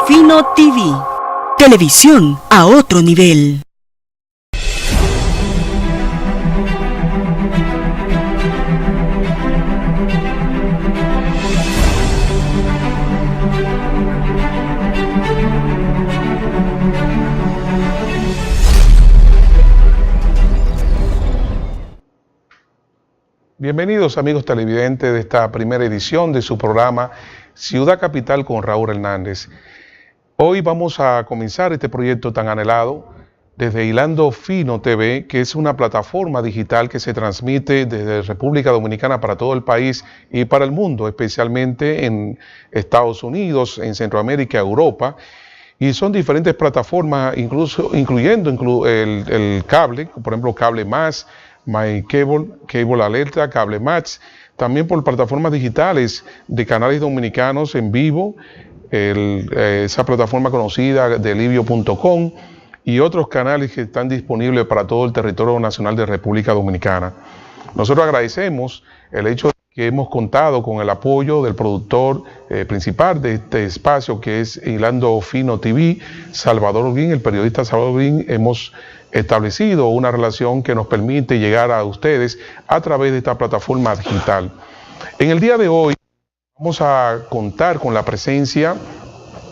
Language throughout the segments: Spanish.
Fino TV. Televisión a otro nivel. Bienvenidos amigos televidentes de esta primera edición de su programa Ciudad Capital con Raúl Hernández. Hoy vamos a comenzar este proyecto tan anhelado desde Hilando Fino TV, que es una plataforma digital que se transmite desde República Dominicana para todo el país y para el mundo, especialmente en Estados Unidos, en Centroamérica, Europa. Y son diferentes plataformas, incluyendo el cable, por ejemplo, Cable Más, My Cable, Cable Alerta, Cable Match, también por plataformas digitales de canales dominicanos en vivo, esa plataforma conocida de Livio.com y otros canales que están disponibles para todo el territorio nacional de República Dominicana. Nosotros agradecemos el hecho de que hemos contado con el apoyo del productor principal de este espacio, que es Hilando Fino TV, Salvador Holguín, el periodista Salvador Holguín. Hemos establecido una relación que nos permite llegar a ustedes a través de esta plataforma digital. En el día de hoy vamos a contar con la presencia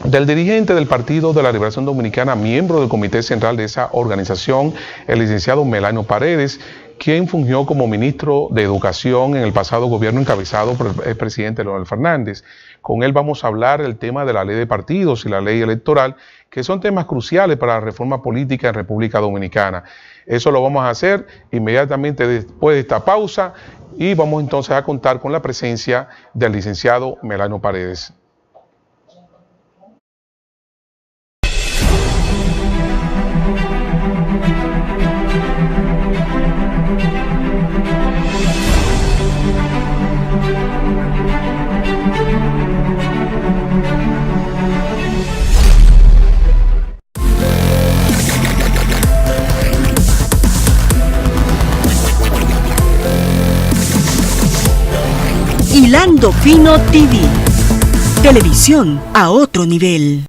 del dirigente del Partido de la Liberación Dominicana, miembro del Comité Central de esa organización, el licenciado Melanio Paredes, quien fungió como ministro de Educación en el pasado gobierno encabezado por el presidente Leonel Fernández. Con él vamos a hablar el tema de la ley de partidos y la ley electoral, que son temas cruciales para la reforma política en República Dominicana. Eso lo vamos a hacer inmediatamente después de esta pausa y vamos entonces a contar con la presencia del licenciado Melanio Paredes. Hilando Fino TV. Televisión a otro nivel.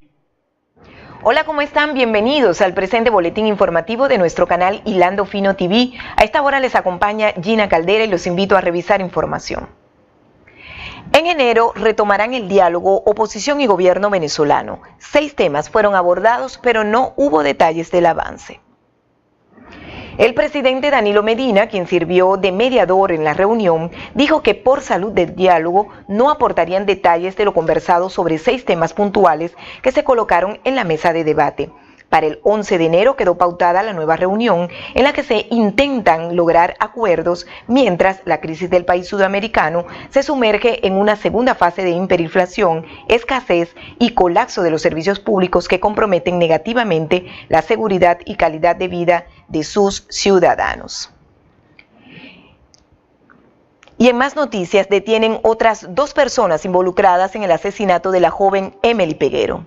Hola, ¿cómo están? Bienvenidos al presente boletín informativo de nuestro canal Hilando Fino TV. A esta hora les acompaña Gina Caldera y los invito a revisar información. En enero retomarán el diálogo oposición y gobierno venezolano. 6 temas fueron abordados, pero no hubo detalles del avance. El presidente Danilo Medina, quien sirvió de mediador en la reunión, dijo que por salud del diálogo no aportarían detalles de lo conversado sobre 6 temas puntuales que se colocaron en la mesa de debate. Para el 11 de enero quedó pautada la nueva reunión en la que se intentan lograr acuerdos mientras la crisis del país sudamericano se sumerge en una segunda fase de hiperinflación, escasez y colapso de los servicios públicos que comprometen negativamente la seguridad y calidad de vida de sus ciudadanos. Y en más noticias, detienen otras 2 personas involucradas en el asesinato de la joven Emily Peguero.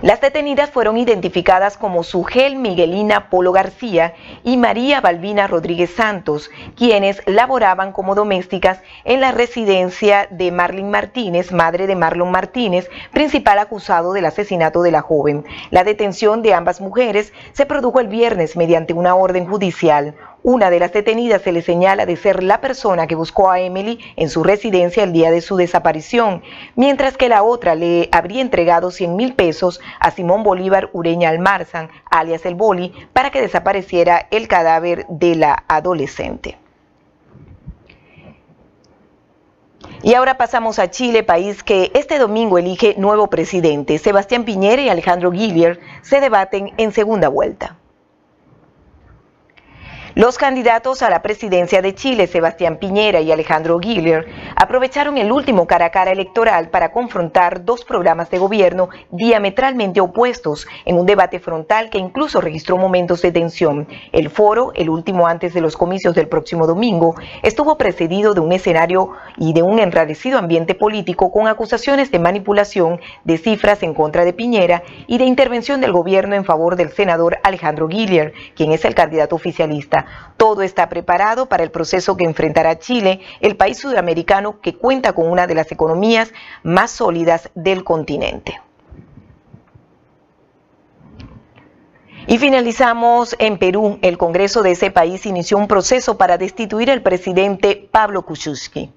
Las detenidas fueron identificadas como Sugel Miguelina Polo García y María Balbina Rodríguez Santos, quienes laboraban como domésticas en la residencia de Marlene Martínez, madre de Marlon Martínez, principal acusado del asesinato de la joven. La detención de ambas mujeres se produjo el viernes mediante una orden judicial. Una de las detenidas se le señala de ser la persona que buscó a Emily en su residencia el día de su desaparición, mientras que la otra le habría entregado 100,000 pesos a Simón Bolívar Ureña Almarzan, alias El Boli, para que desapareciera el cadáver de la adolescente. Y ahora pasamos a Chile, país que este domingo elige nuevo presidente. Sebastián Piñera y Alejandro Guillier se debaten en segunda vuelta. Los candidatos a la presidencia de Chile, Sebastián Piñera y Alejandro Guillier, aprovecharon el último cara a cara electoral para confrontar 2 programas de gobierno diametralmente opuestos en un debate frontal que incluso registró momentos de tensión. El foro, el último antes de los comicios del próximo domingo, estuvo precedido de un escenario y de un enrarecido ambiente político con acusaciones de manipulación de cifras en contra de Piñera y de intervención del gobierno en favor del senador Alejandro Guillier, quien es el candidato oficialista. Todo está preparado para el proceso que enfrentará Chile, el país sudamericano que cuenta con una de las economías más sólidas del continente. Y finalizamos en Perú. El Congreso de ese país inició un proceso para destituir al presidente Pablo Kuczynski.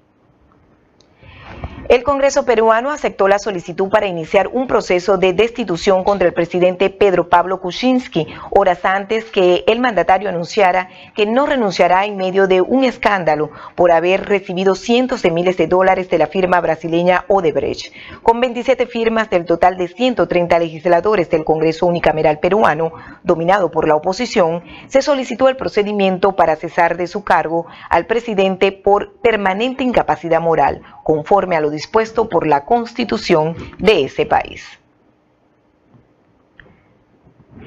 El Congreso peruano aceptó la solicitud para iniciar un proceso de destitución contra el presidente Pedro Pablo Kuczynski, horas antes que el mandatario anunciara que no renunciará en medio de un escándalo por haber recibido cientos de miles de dólares de la firma brasileña Odebrecht. Con 27 firmas del total de 130 legisladores del Congreso unicameral peruano, dominado por la oposición, se solicitó el procedimiento para cesar de su cargo al presidente por permanente incapacidad moral, conforme a lo dispuesto por la Constitución de ese país.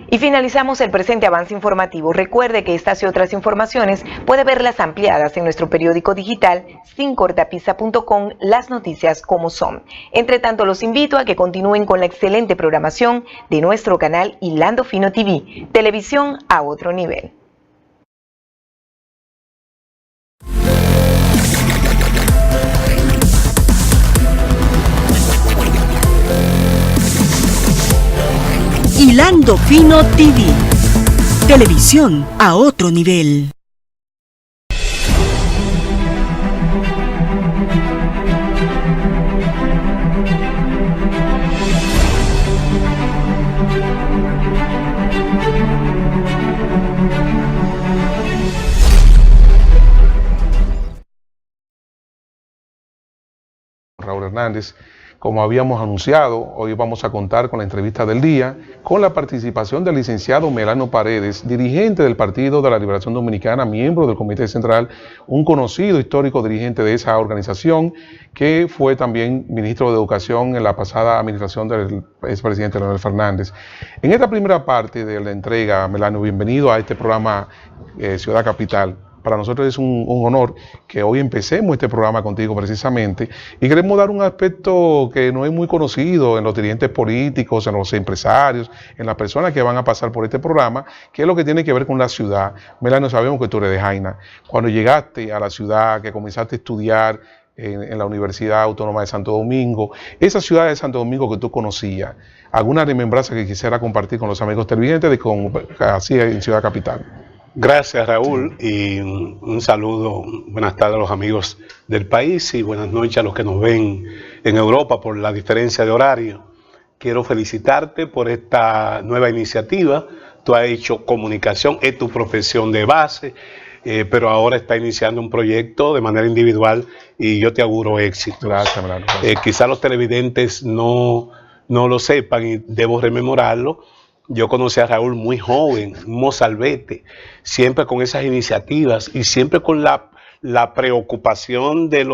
Y finalizamos el presente avance informativo. Recuerde que estas y otras informaciones puede verlas ampliadas en nuestro periódico digital sincortapisa.com, las noticias como son. Entre tanto, los invito a que continúen con la excelente programación de nuestro canal Hilando Fino TV, televisión a otro nivel. Hilando Fino TV, televisión a otro nivel. Raúl Hernández. Como habíamos anunciado, hoy vamos a contar con la entrevista del día, con la participación del licenciado Melano Paredes, dirigente del Partido de la Liberación Dominicana, miembro del Comité Central, un conocido histórico dirigente de esa organización, que fue también ministro de Educación en la pasada administración del expresidente Leonel Fernández. En esta primera parte de la entrega, Melano, bienvenido a este programa Ciudad Capital. Para nosotros es un honor que hoy empecemos este programa contigo precisamente, y queremos dar un aspecto que no es muy conocido en los dirigentes políticos, en los empresarios, en las personas que van a pasar por este programa, que es lo que tiene que ver con la ciudad. Melano, sabemos que tú eres de Jaina. Cuando llegaste a la ciudad, que comenzaste a estudiar en la Universidad Autónoma de Santo Domingo, esa ciudad de Santo Domingo que tú conocías, ¿alguna remembranza que quisiera compartir con los amigos televidentes de cómo hacía en Ciudad Capital? Gracias, Raúl, y un saludo, buenas tardes a los amigos del país y buenas noches a los que nos ven en Europa por la diferencia de horario. Quiero felicitarte por esta nueva iniciativa. Tú has hecho comunicación, es tu profesión de base, pero ahora está iniciando un proyecto de manera individual y yo te auguro éxito. Gracias, Melano. Quizás los televidentes no lo sepan y debo rememorarlo. Yo conocí a Raúl muy joven, un mozalbete, siempre con esas iniciativas y siempre con la preocupación de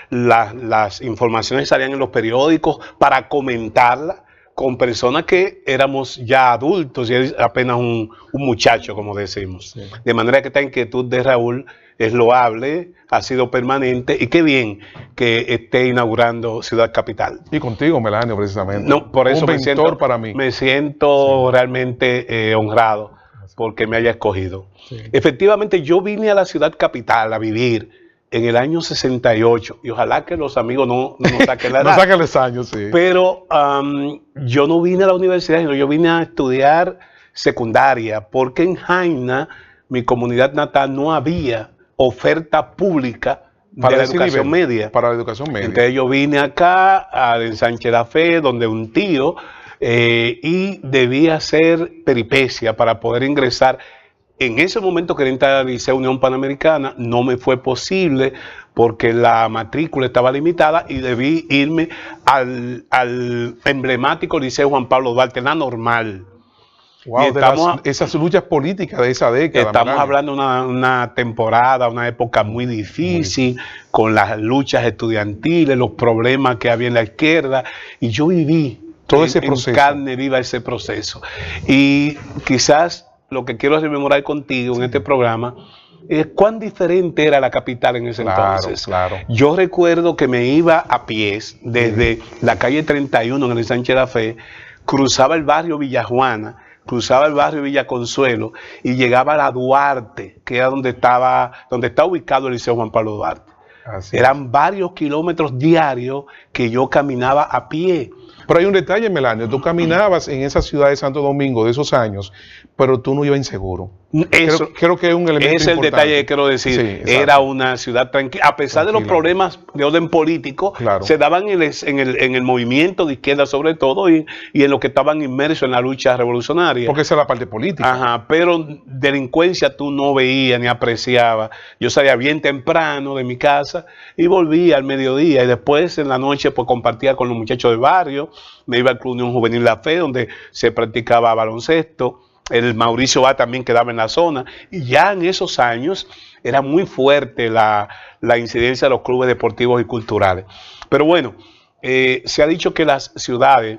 las informaciones que salían en los periódicos para comentarlas con personas que éramos ya adultos y él apenas un muchacho, como decimos. Sí. De manera que esta inquietud de Raúl es loable, ha sido permanente y qué bien que esté inaugurando Ciudad Capital. Y contigo, Melano, precisamente. No, por eso me siento realmente honrado porque me haya escogido. Sí. Efectivamente, yo vine a la Ciudad Capital a vivir en el año 68 y ojalá que los amigos no saquen la edad. No saquen los años, sí. Pero yo no vine a la universidad, sino yo vine a estudiar secundaria porque en Jaina, mi comunidad natal, no había oferta pública para la educación media. Para la educación media. Entonces yo vine acá al Ensanche La Fe, donde un tío, y debía hacer peripecia para poder ingresar. En ese momento quería entrar al Liceo Unión Panamericana, no me fue posible porque la matrícula estaba limitada y debí irme al emblemático Liceo Juan Pablo Duarte, la normal. Wow, esas luchas políticas de esa década. Estamos hablando de una temporada, una época muy difícil, con las luchas estudiantiles, los problemas que había en la izquierda, y yo viví todo ese proceso. En carne viva ese proceso. Y quizás lo que quiero rememorar contigo en este programa es cuán diferente era la capital en ese entonces. Claro. Yo recuerdo que me iba a pies desde la calle 31 en el Ensanche La Fe, cruzaba el barrio Villajuana, cruzaba el barrio Villa Consuelo y llegaba a la Duarte, que era donde está ubicado el Liceo Juan Pablo Duarte. Eran varios kilómetros diarios que yo caminaba a pie, Pero hay un detalle, Melanio, tú caminabas en esa ciudad de Santo Domingo de esos años, pero tú no ibas inseguro. Eso, creo que es un elemento es el importante. detalle que quiero decir. Sí, era una ciudad tranquila. A pesar de los problemas de orden político, claro, se daban en el movimiento de izquierda sobre todo y en lo que estaban inmersos en la lucha revolucionaria. Porque esa es la parte política. Ajá, pero delincuencia tú no veías ni apreciabas. Yo salía bien temprano de mi casa y volvía al mediodía y después en la noche pues compartía con los muchachos del barrio. Me iba al Club Unión Juvenil La Fe donde se practicaba baloncesto. El Mauricio Bá también quedaba en la zona y ya en esos años era muy fuerte la incidencia de los clubes deportivos y culturales. Pero bueno, se ha dicho que las ciudades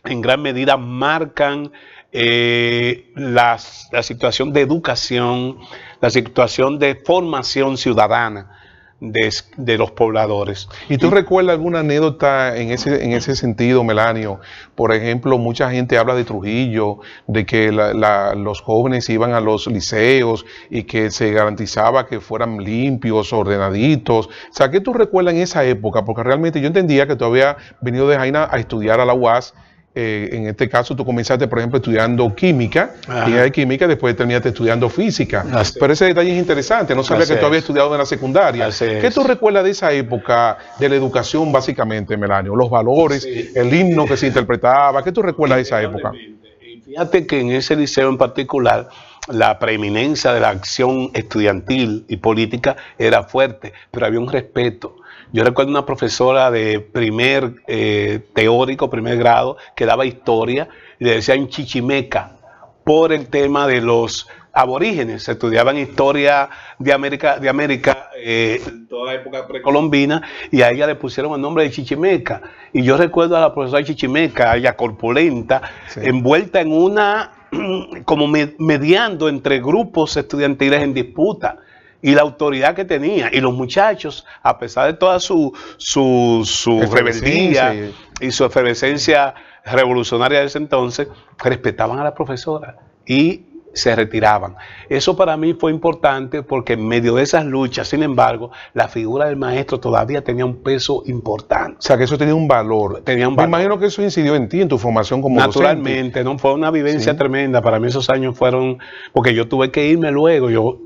en gran medida marcan la situación de educación, la situación de formación ciudadana de los pobladores. ¿Y tú recuerdas alguna anécdota en ese sentido, Melanio? Por ejemplo, mucha gente habla de Trujillo, de que los jóvenes iban a los liceos y que se garantizaba que fueran limpios, ordenaditos. O sea, ¿qué tú recuerdas en esa época? Porque realmente yo entendía que tú habías venido de Jaina a estudiar a la UAS. En este caso tú comenzaste, por ejemplo, estudiando química, después terminaste estudiando física. Pero ese detalle es interesante, no sabía que tú habías estudiado en la secundaria. ¿Qué tú recuerdas de esa época de la educación básicamente, Melanio? Los valores, el himno que se interpretaba, ¿qué tú recuerdas de esa época? Fíjate que en ese liceo en particular, la preeminencia de la acción estudiantil y política era fuerte, pero había un respeto. Yo recuerdo una profesora de primer grado, que daba historia, y le decían chichimeca, por el tema de los aborígenes. Se estudiaban historia de América, toda la época precolombina, y a ella le pusieron el nombre de chichimeca. Y yo recuerdo a la profesora chichimeca, ella corpulenta, envuelta en una, como mediando entre grupos estudiantiles en disputa. Y la autoridad que tenía, y los muchachos, a pesar de toda su rebeldía y su efervescencia revolucionaria de ese entonces, respetaban a la profesora y se retiraban. Eso para mí fue importante porque en medio de esas luchas, sin embargo, la figura del maestro todavía tenía un peso importante. O sea, que eso tenía un valor. Me imagino que eso incidió en ti, en tu formación como naturalmente, docente. ¿No? Fue una vivencia tremenda. Para mí esos años fueron, porque yo tuve que irme luego. Yo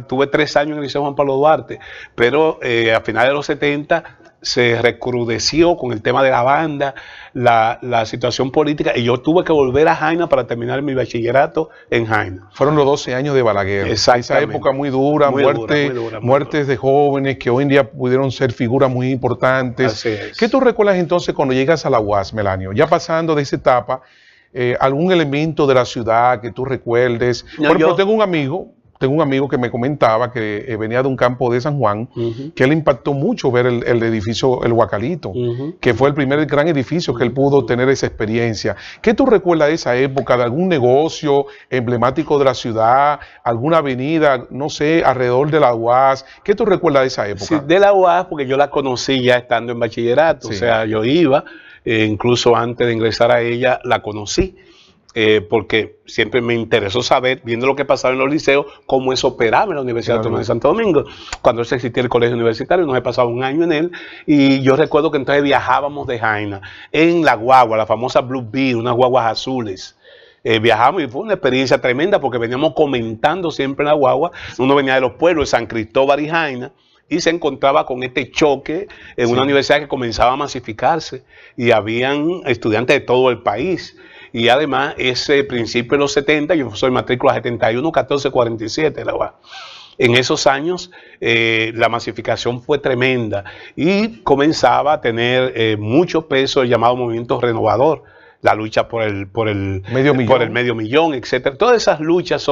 tuve 3 años en el Liceo Juan Pablo Duarte, pero a finales de los 70 se recrudeció con el tema de la banda, la situación política, y yo tuve que volver a Jaina para terminar mi bachillerato en Jaina. Fueron los 12 años de Balaguer. Esa época muy dura, muertes de jóvenes que hoy en día pudieron ser figuras muy importantes. Así es. ¿Qué tú recuerdas entonces cuando llegas a la UAS, Melanio? Ya pasando de esa etapa, algún elemento de la ciudad que tú recuerdes. Por ejemplo, tengo un amigo que me comentaba que venía de un campo de San Juan, que le impactó mucho ver el edificio, el Huacalito, que fue el primer gran edificio que él pudo tener esa experiencia. ¿Qué tú recuerdas de esa época, de algún negocio emblemático de la ciudad, alguna avenida, no sé, alrededor de la UAS? ¿Qué tú recuerdas de esa época? Sí, de la UAS, porque yo la conocí ya estando en bachillerato, o sea, yo iba, incluso antes de ingresar a ella, la conocí. Porque siempre me interesó saber, viendo lo que pasaba en los liceos, cómo eso operaba en la Universidad Autónoma de Santo Domingo. Cuando se existía el colegio universitario, nos he pasado un año en él, y yo recuerdo que entonces viajábamos de Jaina en la guagua, la famosa Blue Bee, unas guaguas azules. Viajamos y fue una experiencia tremenda porque veníamos comentando siempre en la guagua. Uno venía de los pueblos de San Cristóbal y Jaina, y se encontraba con este choque en una universidad que comenzaba a masificarse, y habían estudiantes de todo el país. Y además, ese principio de los 70, yo soy matrícula 71, 1447, la UAS. En esos años, la masificación fue tremenda y comenzaba a tener mucho peso el llamado movimiento renovador, la lucha por el medio millón, etc. Todas esas luchas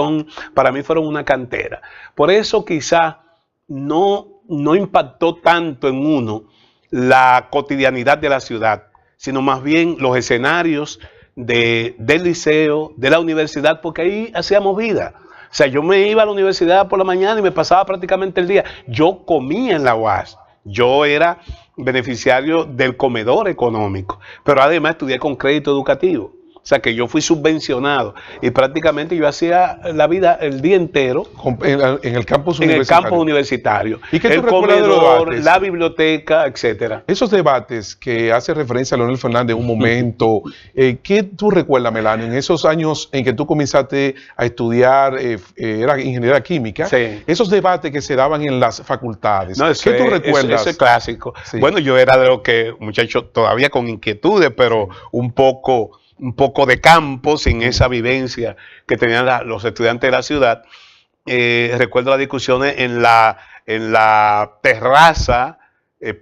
para mí fueron una cantera. Por eso quizá no impactó tanto en uno la cotidianidad de la ciudad, sino más bien los escenarios del liceo, de la universidad, porque ahí hacíamos vida. O sea, yo me iba a la universidad por la mañana y me pasaba prácticamente el día. Yo comía en la UAS. Yo era beneficiario del comedor económico, pero además estudié con crédito educativo. O O sea, que yo fui subvencionado y prácticamente yo hacía la vida el día entero en el campus en universitario. el campus universitario. ¿Y qué tú el recuerdas de los comedor, debates? la biblioteca, etcétera. Esos debates que hace referencia a Leonel Fernández en un momento, ¿qué tú recuerdas, Melanio, en esos años en que tú comenzaste a estudiar, era ingeniería química, Sí. esos debates que se daban en las facultades? No, ¿Qué tú recuerdas? Eso es clásico. Sí. Bueno, yo era de los que, muchachos, todavía con inquietudes, pero un poco de campo, sin esa vivencia que tenían los estudiantes de la ciudad. Recuerdo las discusiones en la terraza,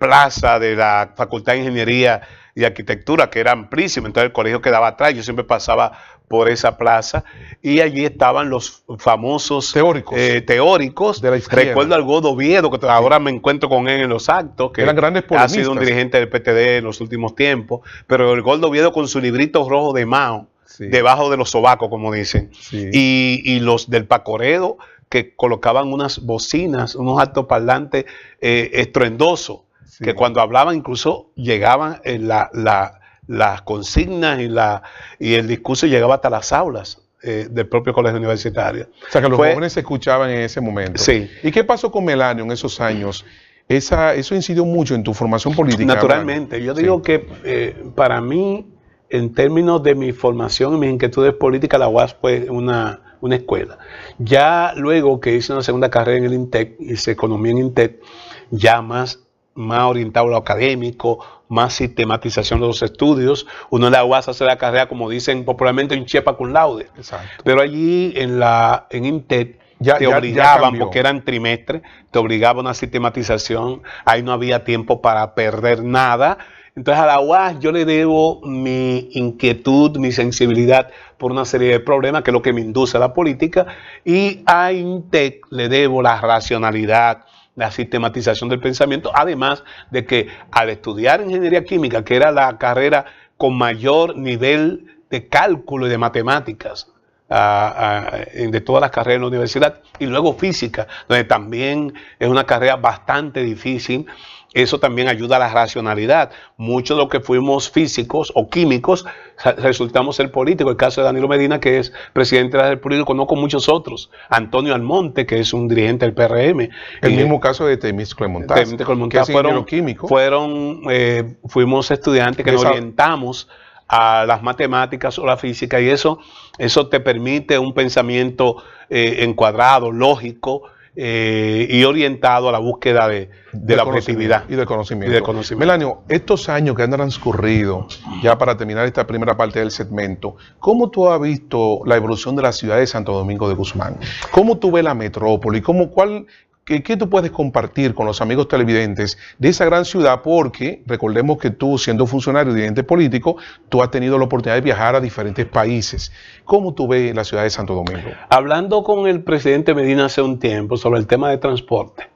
plaza de la Facultad de Ingeniería y Arquitectura, que era amplísima, entonces el colegio quedaba atrás, yo siempre pasaba por esa plaza y allí estaban los famosos teóricos. De la izquierda. Recuerdo al Gordo Oviedo, que ahora me encuentro con él en los actos, que eran grandes ha polemistas. sido un dirigente del PTD en los últimos tiempos, pero el Gordo Oviedo con su librito rojo de Mao, Sí. debajo de los sobacos, como dicen, Sí. y los del Pacoredo, que colocaban unas bocinas, unos altoparlantes estruendosos, Sí. que cuando hablaban incluso llegaban las consignas y el discurso llegaba hasta las aulas del propio colegio universitario. O sea, que los jóvenes se escuchaban en ese momento. Sí. ¿Y qué pasó con Melanio en esos años? Eso incidió mucho en tu formación política. Naturalmente, yo digo que para mí, en términos de mi formación y mis inquietudes políticas, la UAS fue una escuela. Ya luego que hice una segunda carrera en el INTEC, hice economía en INTEC, ya más orientado a lo académico, más sistematización de los estudios. Uno en la UAS hace la carrera, como dicen popularmente, un chepa cum laude. Exacto. Pero allí en INTEC te ya obligaban, cambió. porque eran trimestres, te obligaba a una sistematización, ahí no había tiempo para perder nada. Entonces a la UAS yo le debo mi inquietud, mi sensibilidad por una serie de problemas, que es lo que me induce a la política, y a INTEC le debo la racionalidad, la sistematización del pensamiento, además de que al estudiar ingeniería química, que era la carrera con mayor nivel de cálculo y de matemáticas de todas las carreras en la universidad, y luego física, donde también es una carrera bastante difícil, eso también ayuda a la racionalidad. Muchos de los que fuimos físicos o químicos resultamos ser políticos. El caso de Danilo Medina, que es presidente de la República, conozco muchos otros. Antonio Almonte, que es un dirigente del PRM. El mismo caso de Temístocles Montaz, que es ingeniero químico. Fuimos estudiantes que nos orientamos a las matemáticas o la física, y eso te permite un pensamiento encuadrado, lógico, y orientado a la búsqueda de la objetividad y del conocimiento. Melanio, estos años que han transcurrido, ya para terminar esta primera parte del segmento, ¿cómo tú has visto la evolución de la ciudad de Santo Domingo de Guzmán? ¿Cómo tú ves la metrópoli? ¿Qué tú puedes compartir con los amigos televidentes de esa gran ciudad? Porque recordemos que tú, siendo funcionario y dirigente político, tú has tenido la oportunidad de viajar a diferentes países. ¿Cómo tú ves la ciudad de Santo Domingo? Hablando con el presidente Medina hace un tiempo sobre el tema de transporte,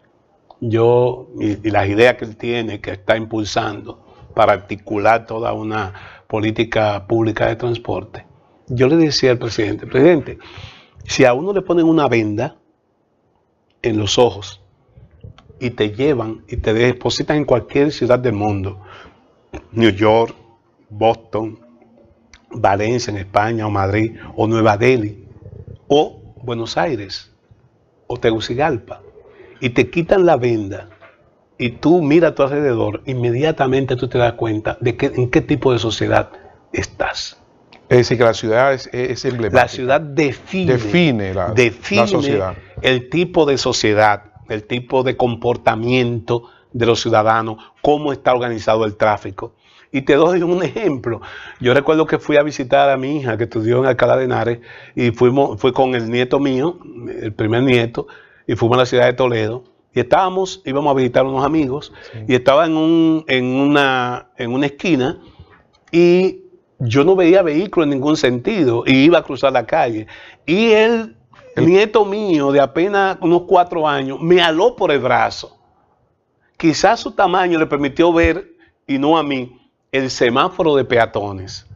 y las ideas que él tiene, que está impulsando para articular toda una política pública de transporte, yo le decía al presidente, si a uno le ponen una venda en los ojos y te llevan y te depositan en cualquier ciudad del mundo, New York, Boston, Valencia en España, o Madrid, o Nueva Delhi, o Buenos Aires, o Tegucigalpa, y te quitan la venda y tú miras a tu alrededor, inmediatamente tú te das cuenta de en qué tipo de sociedad estás. Es decir, que la ciudad es emblemática. La ciudad define la sociedad. El tipo de sociedad, el tipo de comportamiento de los ciudadanos, cómo está organizado el tráfico. Y te doy un ejemplo. Yo recuerdo que fui a visitar a mi hija que estudió en Alcalá de Henares, y fui con el nieto mío, el primer nieto, y fuimos a la ciudad de Toledo. Y íbamos a visitar a unos amigos, sí. Y estaba en una esquina, y yo no veía vehículos en ningún sentido, y iba a cruzar la calle. Y el nieto mío, de apenas unos 4 años, me aló por el brazo. Quizás su tamaño le permitió ver, y no a mí, el semáforo de peatones.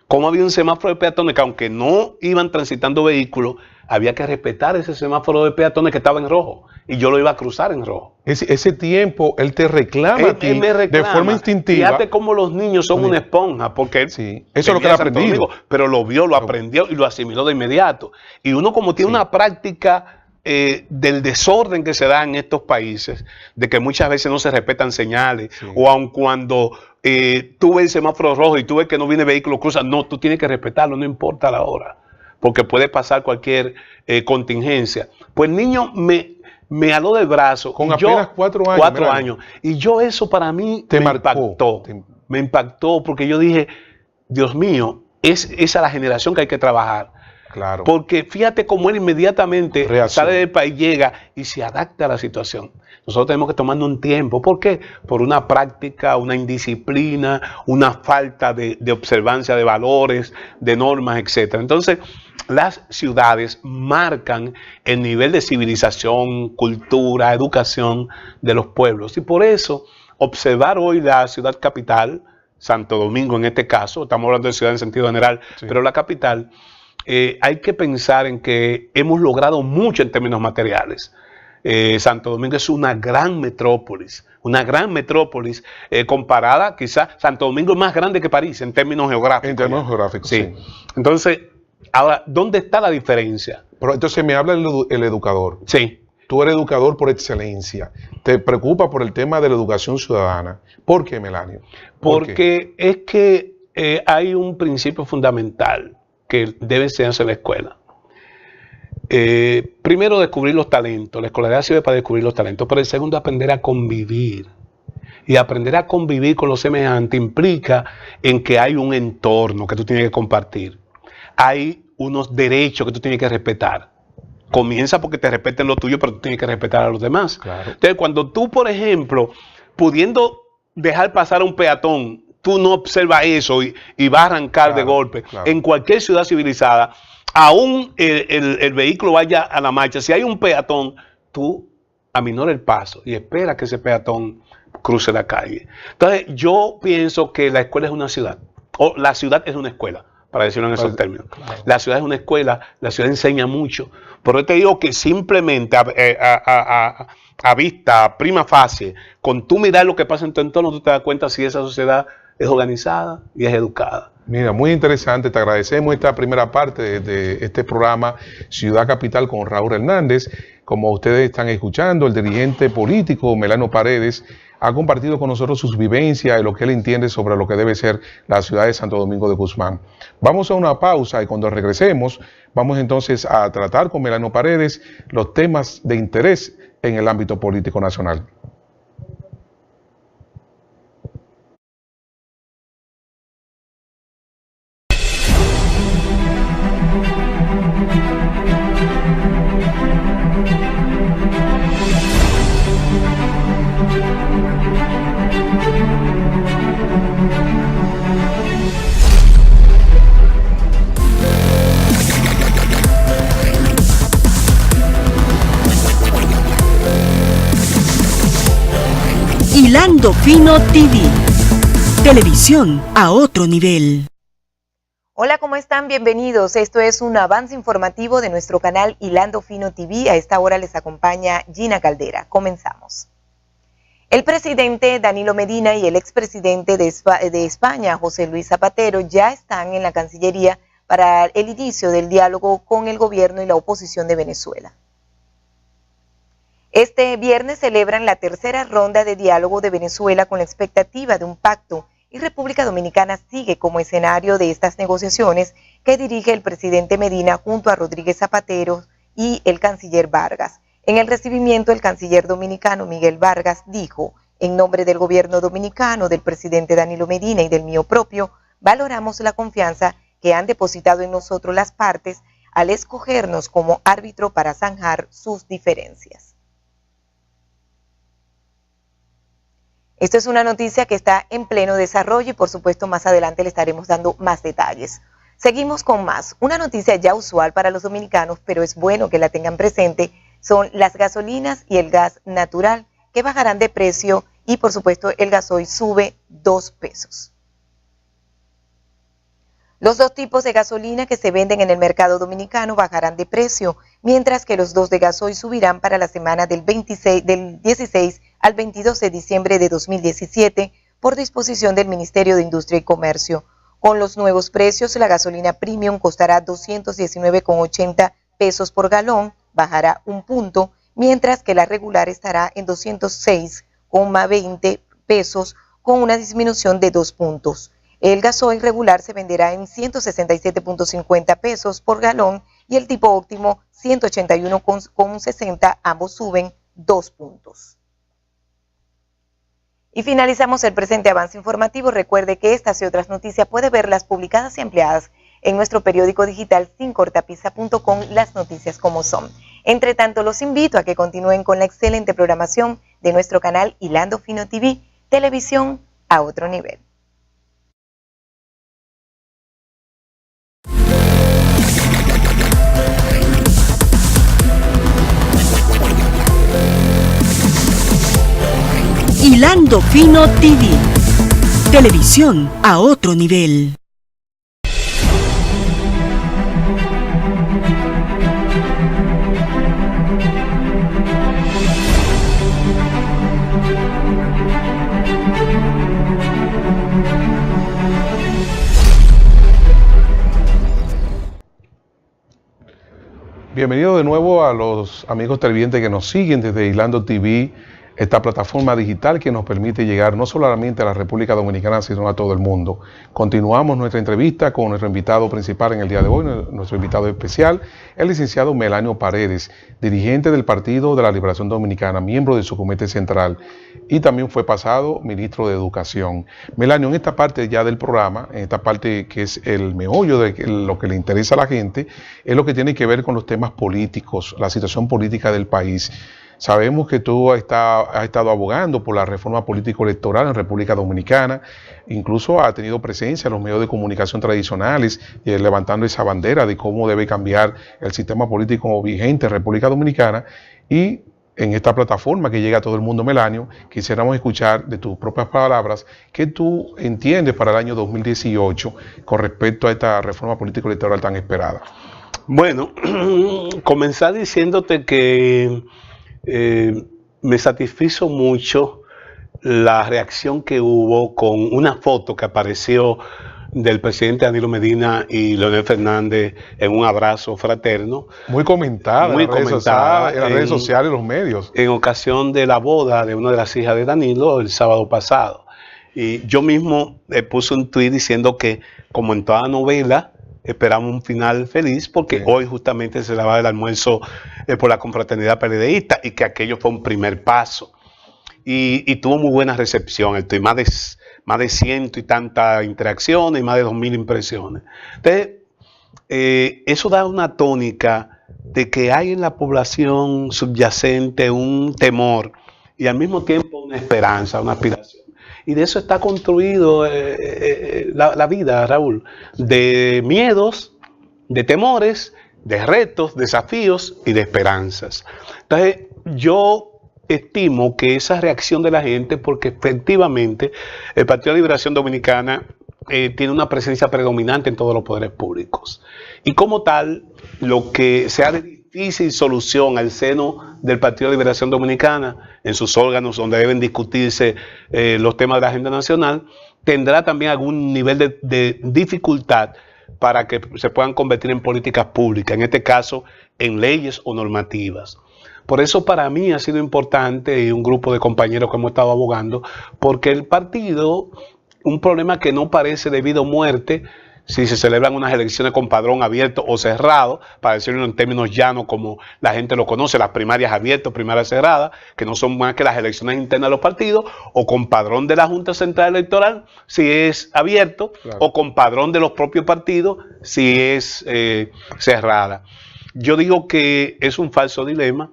Como había un semáforo de peatones que, aunque no iban transitando vehículos, había que respetar ese semáforo de peatones que estaba en rojo y yo lo iba a cruzar en rojo. Ese tiempo él te reclama a ti Él me reclama. de forma instintiva. Fíjate cómo los niños son una esponja, porque él sí, eso es lo que él ha aprendido. Pero lo vio, lo aprendió y lo asimiló de inmediato. Y uno como tiene una práctica del desorden que se da en estos países, de que muchas veces no se respetan señales, o aun cuando tú ves el semáforo rojo y tú ves que no viene vehículo, cruza, no, tú tienes que respetarlo, no importa la hora, porque puede pasar cualquier contingencia. Pues el niño me aló del brazo. Con apenas 4 años. 4 años. Y yo eso para mí me impactó. Me impactó porque yo dije, Dios mío, esa es la generación que hay que trabajar. Claro. Porque fíjate cómo él inmediatamente sale del país, llega y se adapta a la situación. Nosotros tenemos que tomarnos un tiempo. ¿Por qué? Por una práctica, una indisciplina, una falta de observancia de valores, de normas, etc. Entonces, las ciudades marcan el nivel de civilización, cultura, educación de los pueblos. Y por eso, observar hoy la ciudad capital, Santo Domingo en este caso, estamos hablando de ciudad en sentido general, pero la capital, hay que pensar en que hemos logrado mucho en términos materiales. Santo Domingo es una gran metrópolis comparada, quizás Santo Domingo es más grande que París en términos geográficos. En términos geográficos, sí. Entonces, ahora, ¿dónde está la diferencia? Pero entonces me habla el educador. Sí. Tú eres educador por excelencia. Te preocupa por el tema de la educación ciudadana. ¿Por qué, Melanio? Porque es que hay un principio fundamental que debe enseñarse en la escuela. Primero, descubrir los talentos. La escolaridad sirve para descubrir los talentos, pero el segundo, aprender a convivir. Y aprender a convivir con los semejantes implica en que hay un entorno que tú tienes que compartir. Hay unos derechos que tú tienes que respetar. Comienza porque te respeten lo tuyo, pero tú tienes que respetar a los demás. Claro. Entonces, cuando tú, por ejemplo, pudiendo dejar pasar a un peatón, tú no observas eso y vas a arrancar de golpe. Claro. En cualquier ciudad civilizada, aún el vehículo vaya a la marcha, si hay un peatón, tú aminora el paso y espera que ese peatón cruce la calle. Entonces, yo pienso que la escuela es una ciudad, o la ciudad es una escuela, para decirlo en esos términos. Claro. La ciudad es una escuela, la ciudad enseña mucho. Pero yo te digo que simplemente a vista, prima facie, con tú mirar lo que pasa en tu entorno, tú te das cuenta si esa sociedad es organizada y es educada. Mira, muy interesante. Te agradecemos esta primera parte de este programa Ciudad Capital con Raúl Hernández. Como ustedes están escuchando, el dirigente político Melano Paredes ha compartido con nosotros sus vivencias y lo que él entiende sobre lo que debe ser la ciudad de Santo Domingo de Guzmán. Vamos a una pausa y cuando regresemos vamos entonces a tratar con Melano Paredes los temas de interés en el ámbito político nacional. Hilando Fino TV. Televisión a otro nivel. Hola, ¿cómo están? Bienvenidos. Esto es un avance informativo de nuestro canal Hilando Fino TV. A esta hora les acompaña Gina Caldera. Comenzamos. El presidente Danilo Medina y el expresidente de España, José Luis Zapatero, ya están en la Cancillería para el inicio del diálogo con el gobierno y la oposición de Venezuela. Este viernes celebran la tercera ronda de diálogo de Venezuela con la expectativa de un pacto y República Dominicana sigue como escenario de estas negociaciones que dirige el presidente Medina junto a Rodríguez Zapatero y el canciller Vargas. En el recibimiento, el canciller dominicano Miguel Vargas dijo: en nombre del gobierno dominicano, del presidente Danilo Medina y del mío propio, valoramos la confianza que han depositado en nosotros las partes al escogernos como árbitro para zanjar sus diferencias. Esto es una noticia que está en pleno desarrollo y por supuesto más adelante le estaremos dando más detalles. Seguimos con más. Una noticia ya usual para los dominicanos, pero es bueno que la tengan presente, son las gasolinas y el gas natural que bajarán de precio y por supuesto el gasoil sube 2 pesos. Los dos tipos de gasolina que se venden en el mercado dominicano bajarán de precio, mientras que los dos de gasoil subirán para la semana del 16 al 22 de diciembre de 2017 por disposición del Ministerio de Industria y Comercio. Con los nuevos precios, la gasolina premium costará 219,80 pesos por galón, bajará un punto, mientras que la regular estará en 206,20 pesos con una disminución de 2 puntos. El gasoil regular se venderá en 167,50 pesos por galón y el tipo óptimo 181,60, ambos suben 2 puntos. Y finalizamos el presente avance informativo. Recuerde que estas y otras noticias puede verlas publicadas y ampliadas en nuestro periódico digital sincortapisa.com, las noticias como son. Entre tanto, los invito a que continúen con la excelente programación de nuestro canal Hilando Fino TV, televisión a otro nivel. Hilando Fino TV, televisión a otro nivel. Bienvenido de nuevo a los amigos televidentes que nos siguen desde Hilando TV, esta plataforma digital que nos permite llegar no solamente a la República Dominicana, sino a todo el mundo. Continuamos nuestra entrevista con nuestro invitado principal en el día de hoy, nuestro invitado especial, el licenciado Melanio Paredes, dirigente del Partido de la Liberación Dominicana, miembro de su comité central y también fue pasado ministro de Educación. Melanio, en esta parte ya del programa, en esta parte que es el meollo de lo que le interesa a la gente, es lo que tiene que ver con los temas políticos, la situación política del país. Sabemos que tú has estado abogando por la reforma político-electoral en República Dominicana, incluso ha tenido presencia en los medios de comunicación tradicionales, levantando esa bandera de cómo debe cambiar el sistema político vigente en República Dominicana. Y en esta plataforma que llega a todo el mundo, Melanio, quisiéramos escuchar de tus propias palabras qué tú entiendes para el año 2018 con respecto a esta reforma político-electoral tan esperada. Bueno, comenzar diciéndote que me satisfizo mucho la reacción que hubo con una foto que apareció del presidente Danilo Medina y Leonel Fernández en un abrazo fraterno. Muy comentada en las redes sociales y los medios. En ocasión de la boda de una de las hijas de Danilo el sábado pasado. Y yo mismo puse un tuit diciendo que, como en toda novela, esperamos un final feliz porque hoy justamente se daba el almuerzo por la confraternidad PLDista y que aquello fue un primer paso. Y tuvo muy buena recepción, más de 100 y tantas interacciones y más de 2000 impresiones. Entonces, eso da una tónica de que hay en la población subyacente un temor y al mismo tiempo una esperanza, una aspiración. Y de eso está construido la vida, Raúl, de miedos, de temores, de retos, desafíos y de esperanzas. Entonces, yo estimo que esa reacción de la gente, porque efectivamente el Partido de Liberación Dominicana tiene una presencia predominante en todos los poderes públicos. Y como tal, lo que sea de difícil solución al seno del Partido de Liberación Dominicana, en sus órganos donde deben discutirse los temas de la agenda nacional, tendrá también algún nivel de dificultad para que se puedan convertir en políticas públicas, en este caso en leyes o normativas. Por eso para mí ha sido importante y un grupo de compañeros que hemos estado abogando, porque el partido, un problema que no parece debido a muerte, si se celebran unas elecciones con padrón abierto o cerrado, para decirlo en términos llanos como la gente lo conoce, las primarias abiertas, primarias cerradas, que no son más que las elecciones internas de los partidos, o con padrón de la Junta Central Electoral, si es abierto, claro, o con padrón de los propios partidos, si es cerrada. Yo digo que es un falso dilema,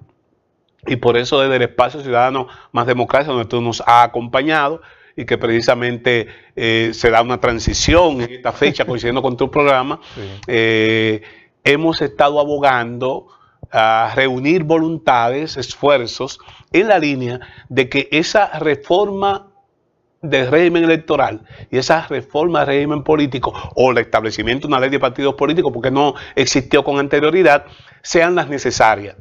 y por eso desde el Espacio Ciudadano Más Democracia, donde tú nos has acompañado, y que precisamente se da una transición en esta fecha coincidiendo con tu programa, hemos estado abogando a reunir voluntades, esfuerzos en la línea de que esa reforma del régimen electoral y esa reforma del régimen político o el establecimiento de una ley de partidos políticos, porque no existió con anterioridad, sean las necesarias.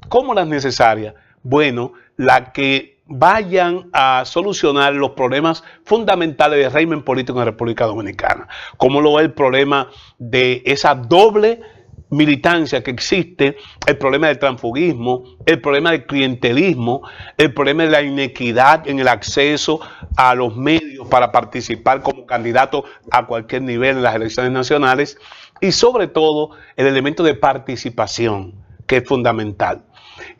¿Cómo las necesarias? Bueno, las que vayan a solucionar los problemas fundamentales del régimen político en la República Dominicana, como lo es el problema de esa doble militancia que existe, el problema del transfugismo, el problema del clientelismo, el problema de la inequidad en el acceso a los medios para participar como candidato a cualquier nivel en las elecciones nacionales y sobre todo el elemento de participación, que es fundamental.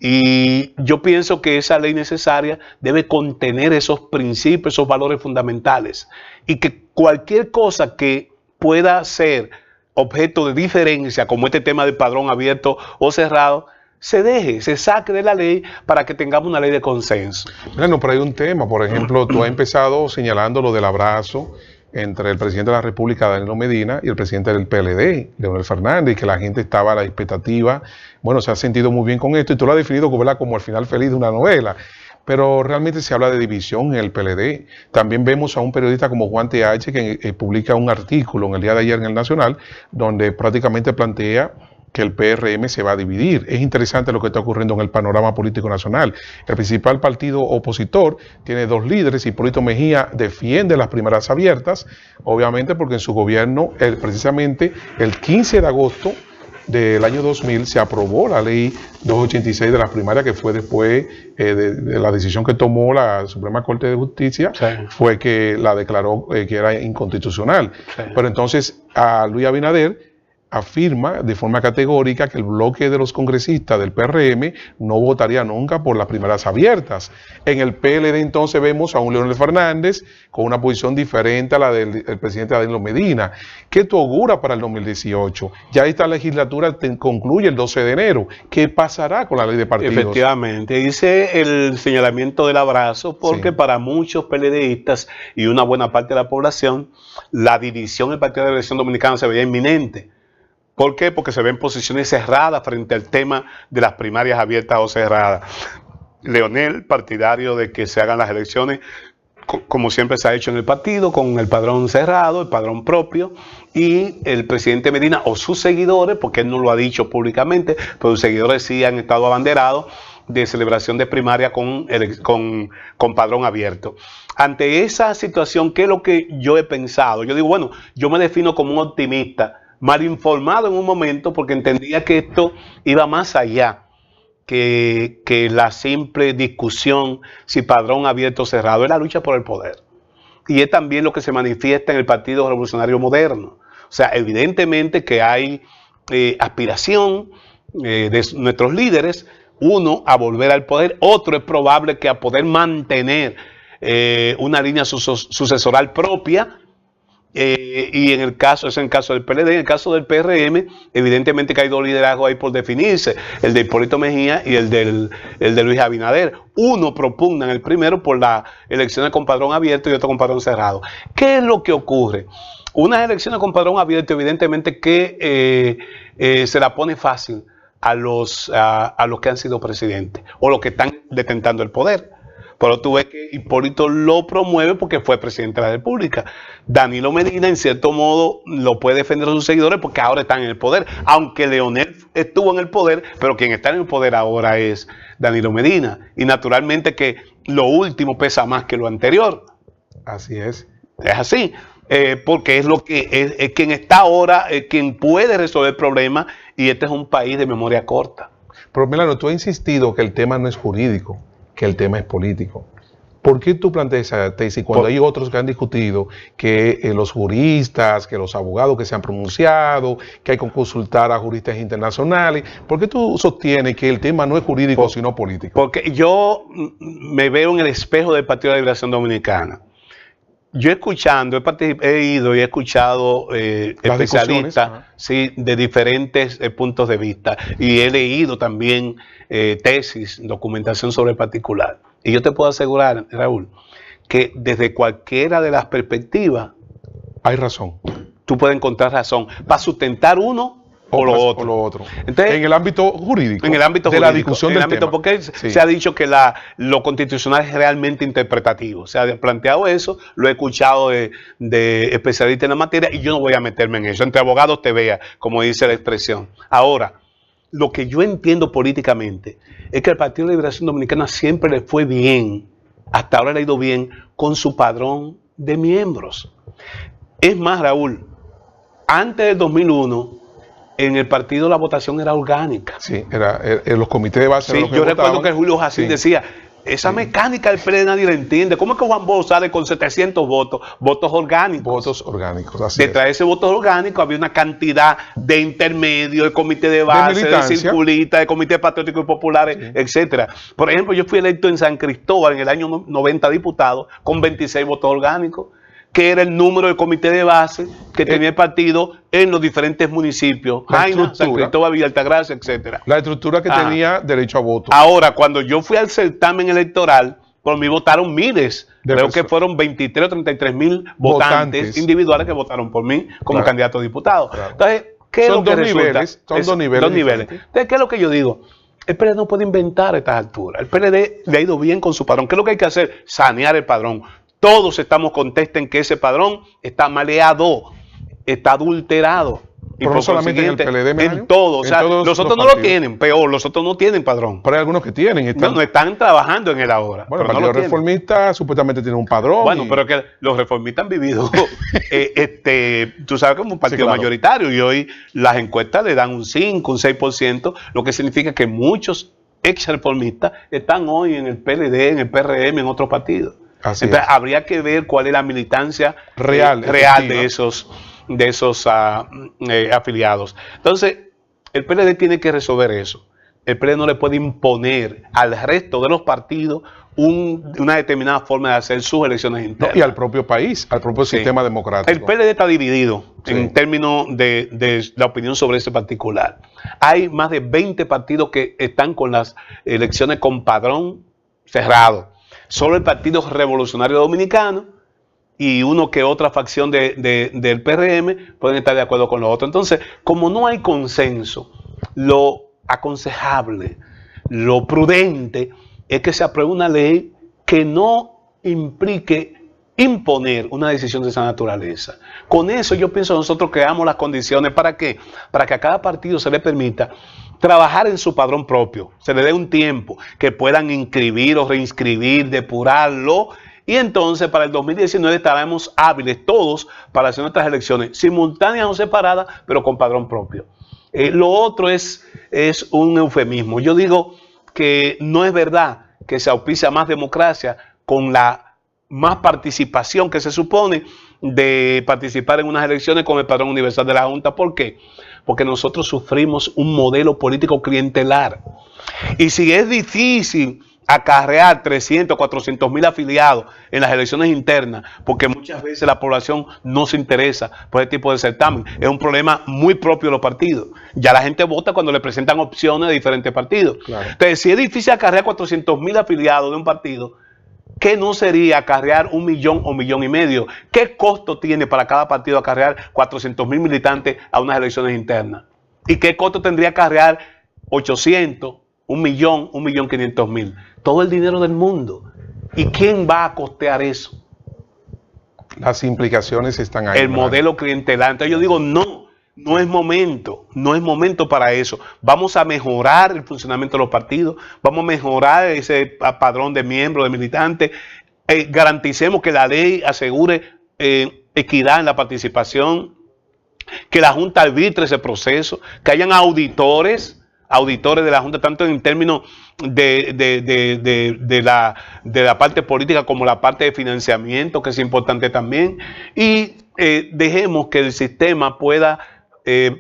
Y yo pienso que esa ley necesaria debe contener esos principios, esos valores fundamentales y que cualquier cosa que pueda ser objeto de diferencia, como este tema del padrón abierto o cerrado, se saque de la ley para que tengamos una ley de consenso. Bueno, pero hay un tema, por ejemplo, tú has empezado señalando lo del abrazo entre el presidente de la República, Danilo Medina, y el presidente del PLD, Leonel Fernández, y que la gente estaba a la expectativa. Bueno, se ha sentido muy bien con esto, y tú lo has definido como el final feliz de una novela. Pero realmente se habla de división en el PLD. También vemos a un periodista como Juan TH que publica un artículo en el día de ayer en El Nacional, donde prácticamente plantea que el PRM se va a dividir. Es interesante lo que está ocurriendo en el panorama político nacional. El principal partido opositor tiene 2 líderes. Hipólito Mejía defiende las primarias abiertas, obviamente porque en su gobierno, precisamente el 15 de agosto del año 2000 se aprobó la ley 286 de las primarias, que fue después de la decisión que tomó la Suprema Corte de Justicia, sí, fue que la declaró que era inconstitucional. Sí. Pero entonces a Luis Abinader afirma de forma categórica que el bloque de los congresistas del PRM no votaría nunca por las primarias abiertas. En el PLD entonces vemos a un Leonel Fernández con una posición diferente a la del presidente Danilo Medina. ¿Qué tú auguras para el 2018? Ya esta legislatura concluye el 12 de enero. ¿Qué pasará con la ley de partidos? Efectivamente, hice el señalamiento del abrazo porque sí, para muchos PLDistas y una buena parte de la población, la división del Partido de la Liberación Dominicana se veía inminente. ¿Por qué? Porque se ven posiciones cerradas frente al tema de las primarias abiertas o cerradas. Leonel, partidario de que se hagan las elecciones, como siempre se ha hecho en el partido, con el padrón cerrado, el padrón propio, y el presidente Medina o sus seguidores, porque él no lo ha dicho públicamente, pero sus seguidores sí han estado abanderados de celebración de primaria con padrón abierto. Ante esa situación, ¿qué es lo que yo he pensado? Yo digo, bueno, yo me defino como un optimista, mal informado en un momento, porque entendía que esto iba más allá que la simple discusión si padrón abierto o cerrado. Es la lucha por el poder. Y es también lo que se manifiesta en el Partido Revolucionario Moderno. O sea, evidentemente que hay aspiración de nuestros líderes, uno a volver al poder, otro es probable que a poder mantener una línea sucesoral propia. Y en el caso del PLD, en el caso del PRM, evidentemente que hay 2 liderazgos ahí por definirse, el de Hipólito Mejía y el de Luis Abinader. Uno propugna en el primero por las elecciones con padrón abierto y otro con padrón cerrado. ¿Qué es lo que ocurre? Unas elecciones con padrón abierto, evidentemente que se la pone fácil a los que han sido presidentes o los que están detentando el poder. Pero tú ves que Hipólito lo promueve porque fue presidente de la República. Danilo Medina, en cierto modo, lo puede defender a sus seguidores porque ahora están en el poder. Aunque Leonel estuvo en el poder, pero quien está en el poder ahora es Danilo Medina. Y naturalmente que lo último pesa más que lo anterior. Así es. Es así. Porque es lo que es quien está ahora, quien puede resolver el problema. Y este es un país de memoria corta. Pero Melano, tú has insistido que el tema no es jurídico, que el tema es político. ¿Por qué tú planteas esa tesis cuando hay otros que han discutido que los juristas, que los abogados que se han pronunciado, que hay que consultar a juristas internacionales? ¿Por qué tú sostienes que el tema no es jurídico sino político? Porque yo me veo en el espejo del Partido de la Liberación Dominicana. Yo he ido y he escuchado especialistas sí, de diferentes puntos de vista y he leído también tesis, documentación sobre el particular. Y yo te puedo asegurar, Raúl, que desde cualquiera de las perspectivas hay razón. Tú puedes encontrar razón para sustentar uno o lo otro. Entonces, en el ámbito jurídico. En el ámbito de jurídico, la discusión del tema. Porque se ha dicho que lo constitucional es realmente interpretativo. Se ha planteado eso, lo he escuchado de especialistas en la materia y yo no voy a meterme en eso. Entre abogados te vea, como dice la expresión. Ahora, lo que yo entiendo políticamente es que al Partido de Liberación Dominicana siempre le fue bien, hasta ahora le ha ido bien, con su padrón de miembros. Es más, Raúl, antes del 2001, en el partido la votación era orgánica. Sí, era los comités de base. Sí, los que yo votaban. recuerdo que Julio Jacín decía, esa mecánica del PLD nadie la entiende. ¿Cómo es que Juan Bosch sale con 700 votos orgánicos? Votos orgánicos, así Detrás de ese voto orgánico había una cantidad de intermedios, de comité de base, de circulitas, de comités patrióticos y populares, etcétera. Por ejemplo, yo fui electo en San Cristóbal en el año 90 diputado con 26 votos orgánicos, que era el número de comité de base que tenía el partido en los diferentes municipios, Jaina, San Cristóbal, Villa Altagracia, etcétera. La estructura que tenía derecho a voto. Ahora, cuando yo fui al certamen electoral, por mí votaron miles. Creo que fueron 23 o 33 mil votantes individuales que votaron por mí como candidato a diputado. Claro. Entonces, ¿qué es lo que resulta? Son dos niveles. Entonces, ¿qué es lo que yo digo? El PLD no puede inventar a estas alturas. El PLD le ha ido bien con su padrón. ¿Qué es lo que hay que hacer? Sanear el padrón. Todos estamos contentos en que ese padrón está maleado, está adulterado. Pero no solamente en el PLD, en todo. O sea, los otros no lo tienen, peor, los otros no tienen padrón. Pero hay algunos que tienen. No están trabajando en él ahora. Bueno, el Partido Reformista supuestamente tiene un padrón. Bueno, pero que los reformistas han vivido, tú sabes, como un partido mayoritario, y hoy las encuestas le dan un 5, un 6%, lo que significa que muchos ex reformistas están hoy en el PLD, en el PRM, en otros partidos. Entonces habría que ver cuál es la militancia real de esos afiliados. Entonces, el PLD tiene que resolver eso. El PLD no le puede imponer al resto de los partidos una determinada forma de hacer sus elecciones internas. Y al propio país, al propio sistema democrático. El PLD está dividido en términos de la opinión sobre ese particular. Hay más de 20 partidos que están con las elecciones con padrón cerrado. Solo el Partido Revolucionario Dominicano y uno que otra facción del PRM pueden estar de acuerdo con lo otro. Entonces, como no hay consenso, lo aconsejable, lo prudente, es que se apruebe una ley que no implique imponer una decisión de esa naturaleza. Con eso yo pienso nosotros creamos las condiciones ¿para qué? Para que a cada partido se le permita trabajar en su padrón propio, se le dé un tiempo que puedan inscribir o reinscribir, depurarlo, y entonces para el 2019 estaremos hábiles todos para hacer nuestras elecciones simultáneas o separadas, pero con padrón propio. Lo otro es un eufemismo. Yo digo que no es verdad que se auspicia más democracia con la más participación que se supone de participar en unas elecciones con el padrón universal de la Junta. ¿Por qué? Porque nosotros sufrimos un modelo político clientelar. Y si es difícil acarrear 300, 400 mil afiliados en las elecciones internas, porque muchas veces la población no se interesa por este tipo de certamen, es un problema muy propio de los partidos. Ya la gente vota cuando le presentan opciones de diferentes partidos. Claro. Entonces, si es difícil acarrear 400 mil afiliados de un partido, ¿qué no sería acarrear 1 millón o 1,5 millones? ¿Qué costo tiene para cada partido acarrear 400 mil militantes a unas elecciones internas? ¿Y qué costo tendría acarrear 800, 1 millón, 1.500.000? Todo el dinero del mundo. ¿Y quién va a costear eso? Las implicaciones están ahí. El modelo clientelar. Entonces yo digo, no es momento para eso. Vamos a mejorar el funcionamiento de los partidos, vamos a mejorar ese padrón de miembros, de militantes, garanticemos que la ley asegure equidad en la participación, que la Junta arbitre ese proceso, que hayan auditores de la Junta, tanto en términos de la parte política como la parte de financiamiento, que es importante también, y dejemos que el sistema pueda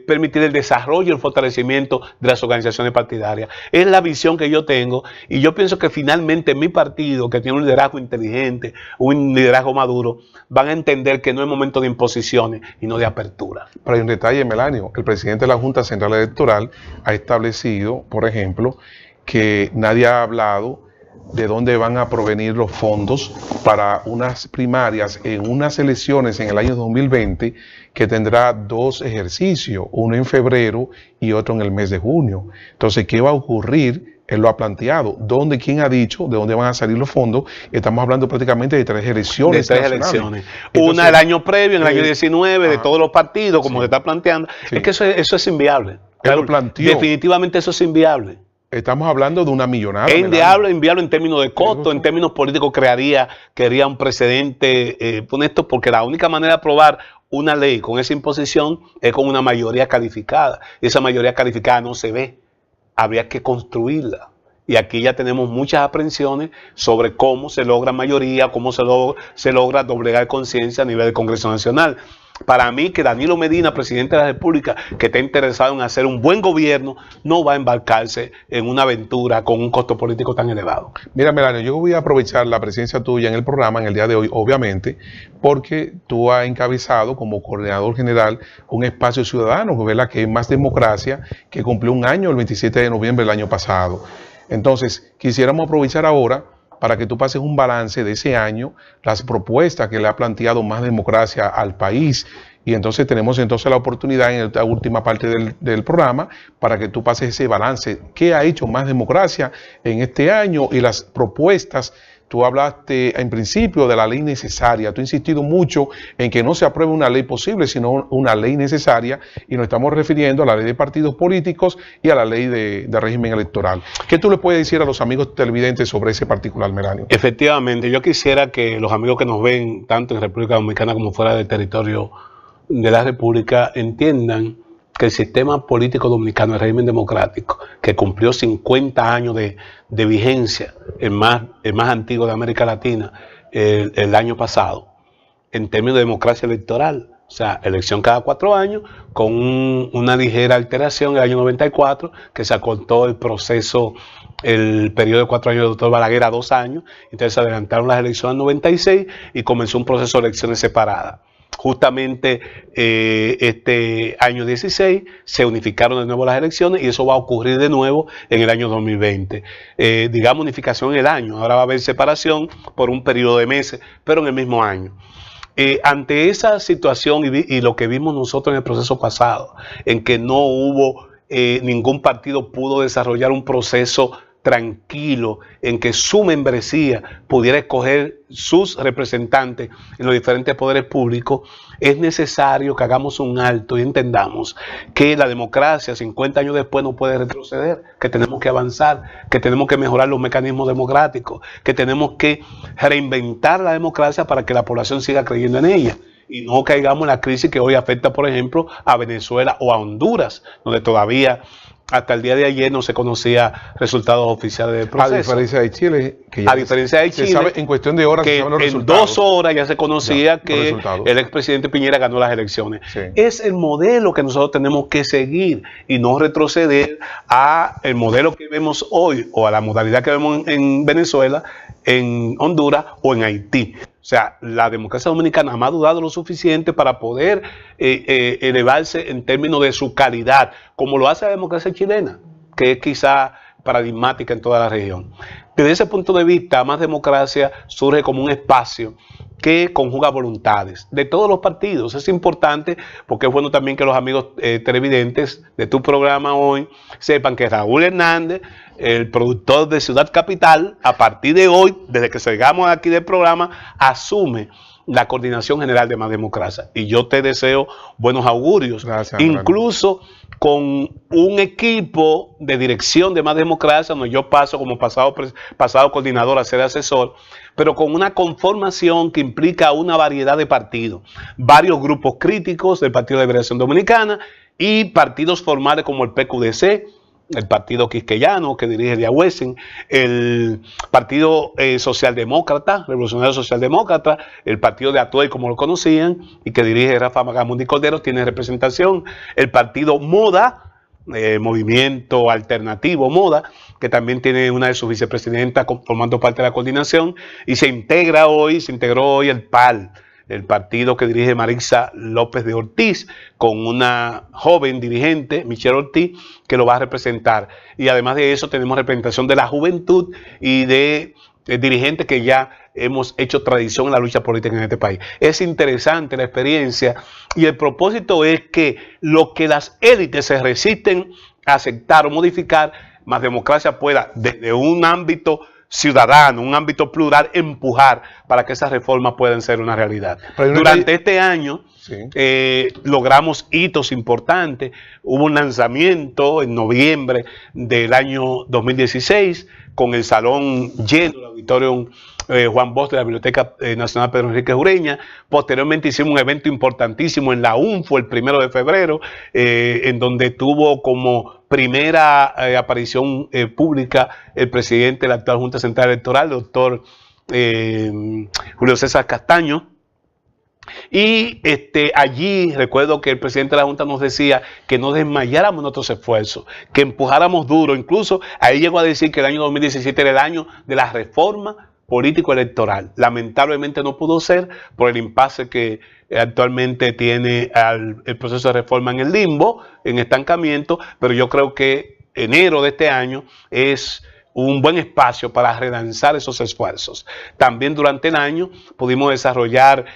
permitir el desarrollo y el fortalecimiento de las organizaciones partidarias. Es la visión que yo tengo, y yo pienso que finalmente mi partido, que tiene un liderazgo inteligente, un liderazgo maduro, van a entender que no es momento de imposiciones y no de apertura. Pero hay un detalle, Melanio. El presidente de la Junta Central Electoral ha establecido, por ejemplo, que nadie ha hablado de dónde van a provenir los fondos para unas primarias en unas elecciones en el año 2020 que tendrá 2 ejercicios, uno en febrero y otro en el mes de junio. Entonces, ¿qué va a ocurrir? Él lo ha planteado. ¿Dónde? ¿Quién ha dicho de dónde van a salir los fondos? Estamos hablando prácticamente de 3 elecciones. De 3 elecciones. Entonces, una el año previo, en el año 19, de todos los partidos, como se está planteando. Sí. Es que eso es inviable. Claro, lo planteó. Definitivamente eso es inviable. Estamos hablando de una millonada. Es inviable en términos de costo, en términos políticos crearía un precedente honesto, porque la única manera de aprobar una ley con esa imposición es con una mayoría calificada. Esa mayoría calificada no se ve. Habría que construirla. Y aquí ya tenemos muchas aprensiones sobre cómo se logra mayoría, cómo se logra doblegar conciencia a nivel del Congreso Nacional. Para mí, que Danilo Medina, presidente de la República, que está interesado en hacer un buen gobierno, no va a embarcarse en una aventura con un costo político tan elevado. Mira, Melanio, yo voy a aprovechar la presencia tuya en el programa en el día de hoy, obviamente, porque tú has encabezado como coordinador general un espacio ciudadano, ¿verdad?, que es Más Democracia, que cumplió un año el 27 de noviembre del año pasado. Entonces, quisiéramos aprovechar ahora para que tú pases un balance de ese año, las propuestas que le ha planteado Más Democracia al país. Y entonces tenemos la oportunidad en la última parte del programa para que tú pases ese balance. ¿Qué ha hecho Más Democracia en este año y las propuestas? Tú hablaste en principio de la ley necesaria. Tú has insistido mucho en que no se apruebe una ley posible, sino una ley necesaria. Y nos estamos refiriendo a la ley de partidos políticos y a la ley de régimen electoral. ¿Qué tú le puedes decir a los amigos televidentes sobre ese particular, Melanio? Efectivamente, yo quisiera que los amigos que nos ven, tanto en República Dominicana como fuera del territorio de la República, entiendan que el sistema político dominicano, el régimen democrático, que cumplió 50 años de vigencia, el más antiguo de América Latina, el año pasado, en términos de democracia electoral, o sea, elección cada 4 años, con una ligera alteración en el año 94, que se acortó el proceso, el periodo de 4 años del doctor Balaguer a 2 años, entonces se adelantaron las elecciones en 96 y comenzó un proceso de elecciones separadas. Justamente este año 16 se unificaron de nuevo las elecciones y eso va a ocurrir de nuevo en el año 2020. Digamos unificación en el año, ahora va a haber separación por un periodo de meses, pero en el mismo año. Ante esa situación y lo que vimos nosotros en el proceso pasado, en que no hubo, ningún partido pudo desarrollar un proceso tranquilo, en que su membresía pudiera escoger sus representantes en los diferentes poderes públicos, es necesario que hagamos un alto y entendamos que la democracia 50 años después no puede retroceder, que tenemos que avanzar, que tenemos que mejorar los mecanismos democráticos, que tenemos que reinventar la democracia para que la población siga creyendo en ella y no caigamos en la crisis que hoy afecta, por ejemplo, a Venezuela o a Honduras, donde todavía hasta el día de ayer no se conocía resultados oficiales del proceso. A diferencia de Chile, que ya se sabe en cuestión de horas, que se saben los en resultados. 2 horas ya se conocía que el expresidente Piñera ganó las elecciones. Sí. Es el modelo que nosotros tenemos que seguir y no retroceder a el modelo que vemos hoy o a la modalidad que vemos en Venezuela, en Honduras o en Haití. O sea, la democracia dominicana ha madurado lo suficiente para poder elevarse en términos de su calidad, como lo hace la democracia chilena, que es quizá paradigmática en toda la región. Desde ese punto de vista, Más Democracia surge como un espacio que conjuga voluntades de todos los partidos. Es importante porque es bueno también que los amigos televidentes de tu programa hoy sepan que Raúl Hernández, el productor de Ciudad Capital, a partir de hoy, desde que salgamos aquí del programa, asume la coordinación general de Más Democracia. Y yo te deseo buenos augurios. Gracias, incluso con un equipo de dirección de Más Democracia, donde yo paso como pasado coordinador a ser asesor, pero con una conformación que implica una variedad de partidos, varios grupos críticos del Partido de Liberación Dominicana y partidos formales como el PQDC, el Partido Quisqueyano, que dirige Elia Wessing, el Partido Socialdemócrata, Revolucionario Socialdemócrata, el Partido de Atuey, como lo conocían, y que dirige Rafa Magamundi Cordero, tiene representación, el Partido Moda, Movimiento Alternativo Moda, que también tiene una de sus vicepresidentas formando parte de la coordinación, y se integró hoy el PAL, el partido que dirige Maritza López de Ortiz, con una joven dirigente, Michelle Ortiz, que lo va a representar. Y además de eso tenemos representación de la juventud y de dirigentes que ya hemos hecho tradición en la lucha política en este país. Es interesante la experiencia y el propósito es que lo que las élites se resisten a aceptar o modificar, Más Democracia pueda desde un ámbito ciudadano, un ámbito plural, empujar para que esas reformas puedan ser una realidad. Durante este año logramos hitos importantes. Hubo un lanzamiento en noviembre del año 2016 con el salón lleno, el auditorio Juan Bosch de la Biblioteca Nacional Pedro Enrique Ureña. Posteriormente hicimos un evento importantísimo en la UNFO el 1 de febrero, en donde tuvo como primera aparición pública el presidente de la actual Junta Central Electoral, el doctor Julio César Castaño. Y allí recuerdo que el presidente de la Junta nos decía que no desmayáramos nuestros esfuerzos, que empujáramos duro. Incluso ahí llegó a decir que el año 2017 era el año de la reforma político-electoral. Lamentablemente no pudo ser por el impasse que actualmente tiene el proceso de reforma en el limbo, en estancamiento, pero yo creo que enero de este año es un buen espacio para relanzar esos esfuerzos. También durante el año pudimos desarrollar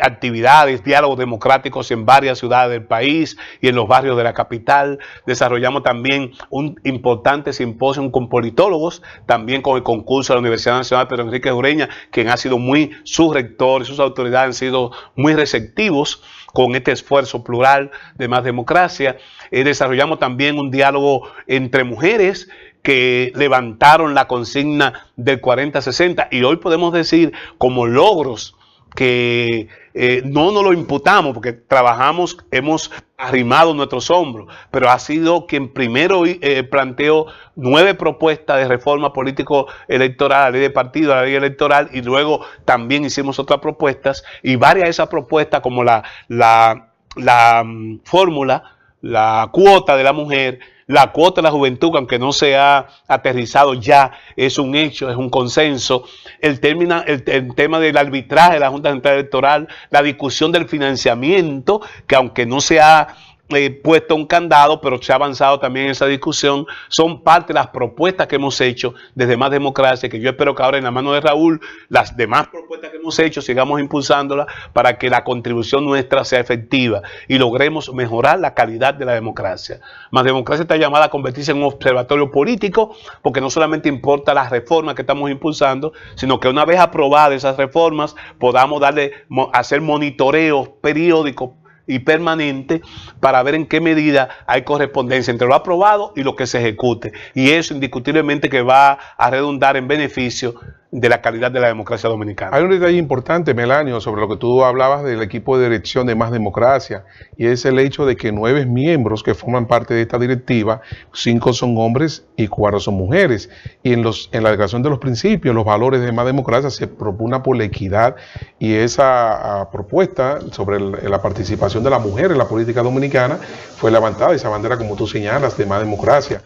actividades, diálogos democráticos en varias ciudades del país y en los barrios de la capital. Desarrollamos también un importante simposio con politólogos, también con el concurso de la Universidad Nacional Pedro Enrique Ureña, quien ha sido su rector y sus autoridades han sido muy receptivos con este esfuerzo plural de Más Democracia. Desarrollamos también un diálogo entre mujeres que levantaron la consigna del 40-60 y hoy podemos decir como logros que no nos lo imputamos porque trabajamos, hemos arrimado nuestros hombros, pero ha sido quien primero planteó 9 propuestas de reforma político-electoral, la ley de partido, la ley electoral, y luego también hicimos otras propuestas y varias de esas propuestas como la fórmula, la cuota de la mujer, la cuota de la juventud, aunque no se ha aterrizado ya, es un hecho, es un consenso. El tema del arbitraje de la Junta Central Electoral, la discusión del financiamiento, que aunque no se ha puesto un candado, pero se ha avanzado también en esa discusión, son parte de las propuestas que hemos hecho desde Más Democracia, que yo espero que ahora en la mano de Raúl, las demás propuestas que hemos hecho, sigamos impulsándolas para que la contribución nuestra sea efectiva y logremos mejorar la calidad de la democracia. Más Democracia está llamada a convertirse en un observatorio político, porque no solamente importa las reformas que estamos impulsando, sino que una vez aprobadas esas reformas, podamos hacer monitoreos periódicos y permanente para ver en qué medida hay correspondencia entre lo aprobado y lo que se ejecute. Y eso indiscutiblemente que va a redundar en beneficio de la calidad de la democracia dominicana. Hay un detalle importante, Melanio, sobre lo que tú hablabas del equipo de dirección de Más Democracia, y es el hecho de que 9 miembros que forman parte de esta directiva, 5 son hombres y 4 son mujeres. Y en la declaración de los principios, los valores de Más Democracia se propugna por la equidad, y esa propuesta sobre la participación de la mujer en la política dominicana fue levantada, esa bandera, como tú señalas, de Más Democracia.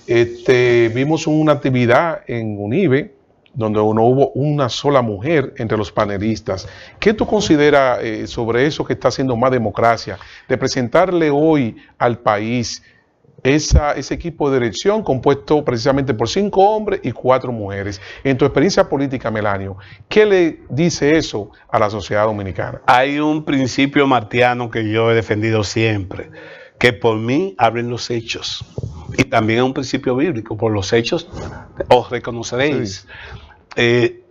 Vimos una actividad en UNIBE donde no hubo una sola mujer entre los panelistas. ¿Qué tú consideras sobre eso que está haciendo Más Democracia, de presentarle hoy al país ese equipo de dirección compuesto precisamente por 5 hombres y 4 mujeres? En tu experiencia política, Melanio, ¿qué le dice eso a la sociedad dominicana? Hay un principio martiano que yo he defendido siempre, que por mí hablen los hechos. Y también es un principio bíblico, por los hechos os reconoceréis. Sí.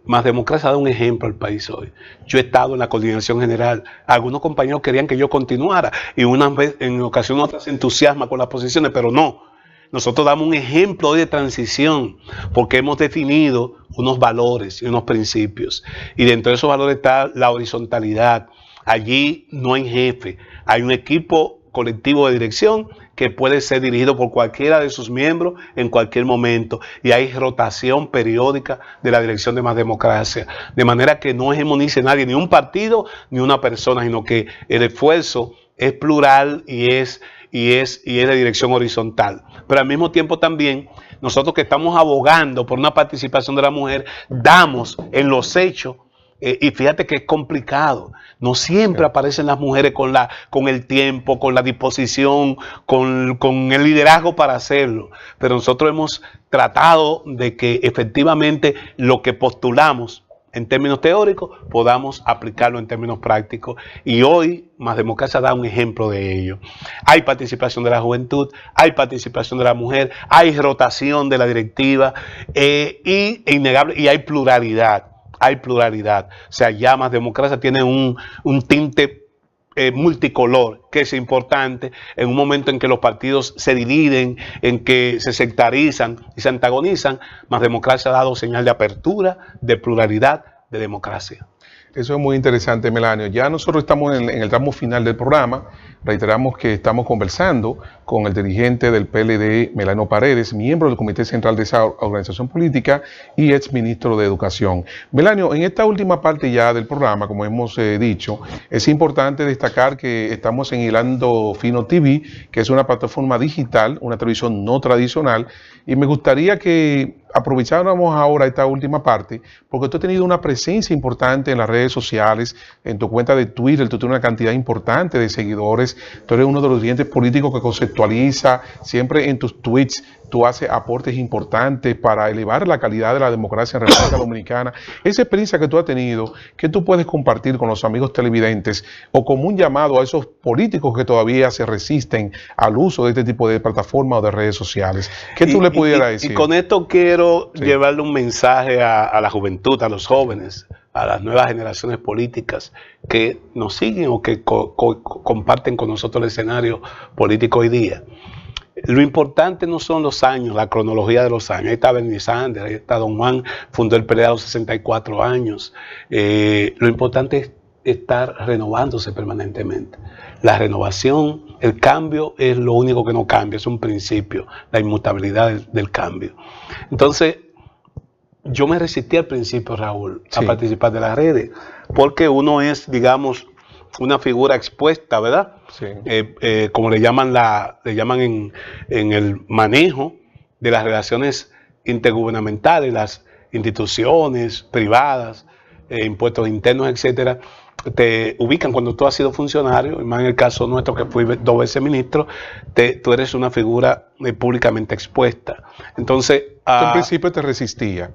Más Democracia da un ejemplo al país hoy. Yo he estado en la coordinación general. Algunos compañeros querían que yo continuara y en ocasiones otras se entusiasman con las posiciones, pero no. Nosotros damos un ejemplo hoy de transición porque hemos definido unos valores y unos principios. Y dentro de esos valores está la horizontalidad. Allí no hay jefe, hay un equipo colectivo de dirección que puede ser dirigido por cualquiera de sus miembros en cualquier momento, y hay rotación periódica de la dirección de Más Democracia, de manera que no hegemonice nadie, ni un partido ni una persona, sino que el esfuerzo es plural y es de dirección horizontal. Pero al mismo tiempo también nosotros que estamos abogando por una participación de la mujer, damos en los hechos Y fíjate que es complicado. No siempre aparecen las mujeres con el tiempo, con la disposición, con el liderazgo para hacerlo. Pero nosotros hemos tratado de que efectivamente lo que postulamos en términos teóricos podamos aplicarlo en términos prácticos. Y hoy Más Democracia da un ejemplo de ello. Hay participación de la juventud, hay participación de la mujer, hay rotación de la directiva innegable, y hay pluralidad. Hay pluralidad. O sea, ya Más Democracia tiene un tinte multicolor, que es importante en un momento en que los partidos se dividen, en que se sectarizan y se antagonizan. Más Democracia ha dado señal de apertura, de pluralidad, de democracia. Eso es muy interesante, Melanio. Ya nosotros estamos en el tramo final del programa. Reiteramos que estamos conversando con el dirigente del PLD, Melanio Paredes, miembro del Comité Central de esa organización política y exministro de Educación. Melanio, en esta última parte ya del programa, como hemos dicho, es importante destacar que estamos en Hilando Fino TV, que es una plataforma digital, una televisión no tradicional, y me gustaría que aprovecháramos ahora esta última parte, porque tú has tenido una presencia importante en las redes sociales, en tu cuenta de Twitter, tú tienes una cantidad importante de seguidores, tú eres uno de los dirigentes políticos que conceptualiza, siempre en tus tweets tú haces aportes importantes para elevar la calidad de la democracia en República Dominicana. Esa experiencia que tú has tenido, ¿qué tú puedes compartir con los amigos televidentes o como un llamado a esos políticos que todavía se resisten al uso de este tipo de plataformas o de redes sociales? ¿Qué tú le pudieras decir? Y con esto quiero llevarle un mensaje a la juventud, a los jóvenes, a las nuevas generaciones políticas que nos siguen o que comparten con nosotros el escenario político hoy día. Lo importante no son los años, la cronología de los años. Ahí está Bernie Sanders, ahí está Don Juan, fundó el PLD a los 64 años. Lo importante es estar renovándose permanentemente. La renovación, el cambio es lo único que no cambia, es un principio, la inmutabilidad del cambio. Entonces, yo me resistí al principio, Raúl, a participar de las redes, porque uno es, digamos, una figura expuesta, ¿verdad? Sí. Como le llaman en el manejo de las relaciones intergubernamentales, las instituciones privadas, impuestos internos, etcétera, te ubican cuando tú has sido funcionario, y más en el caso nuestro que fui 2 veces ministro, tú eres una figura públicamente expuesta. Entonces, en principio te resistía.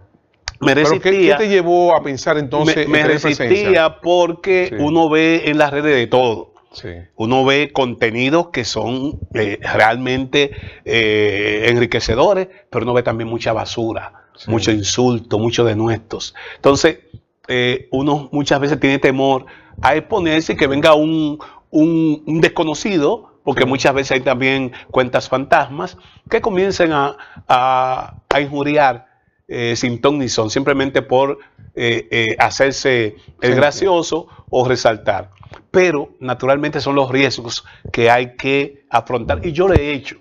Me resistía. ¿Pero qué te llevó a pensar entonces? Me resistía porque uno ve en las redes de todo. Sí. Uno ve contenidos que son realmente enriquecedores, pero uno ve también mucha basura, mucho insulto, mucho denuestos. Entonces, uno muchas veces tiene temor a exponerse y que venga un desconocido, porque muchas veces hay también cuentas fantasmas que comiencen a injuriar sin ton ni son, simplemente por hacerse el gracioso o resaltar. Pero naturalmente son los riesgos que hay que afrontar, y yo lo he hecho.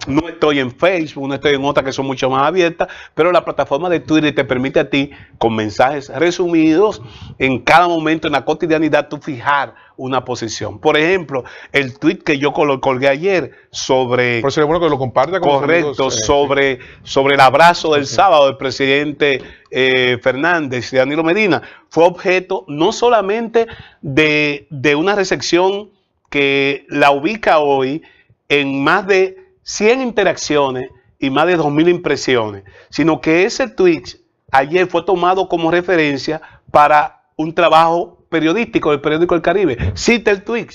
No estoy en Facebook, no estoy en otras que son mucho más abiertas, pero la plataforma de Twitter te permite a ti, con mensajes resumidos, en cada momento, en la cotidianidad, tú fijar una posición. Por ejemplo, el tweet que yo colgué ayer sobre... Por sería bueno que lo comparta con correcto, los amigos, sobre el abrazo del sábado del presidente Fernández y Danilo Medina, fue objeto no solamente de una recepción que la ubica hoy en más de 100 interacciones y más de 2.000 impresiones, sino que ese tweet ayer fue tomado como referencia para un trabajo periodístico del periódico El Caribe. Cita el tweet,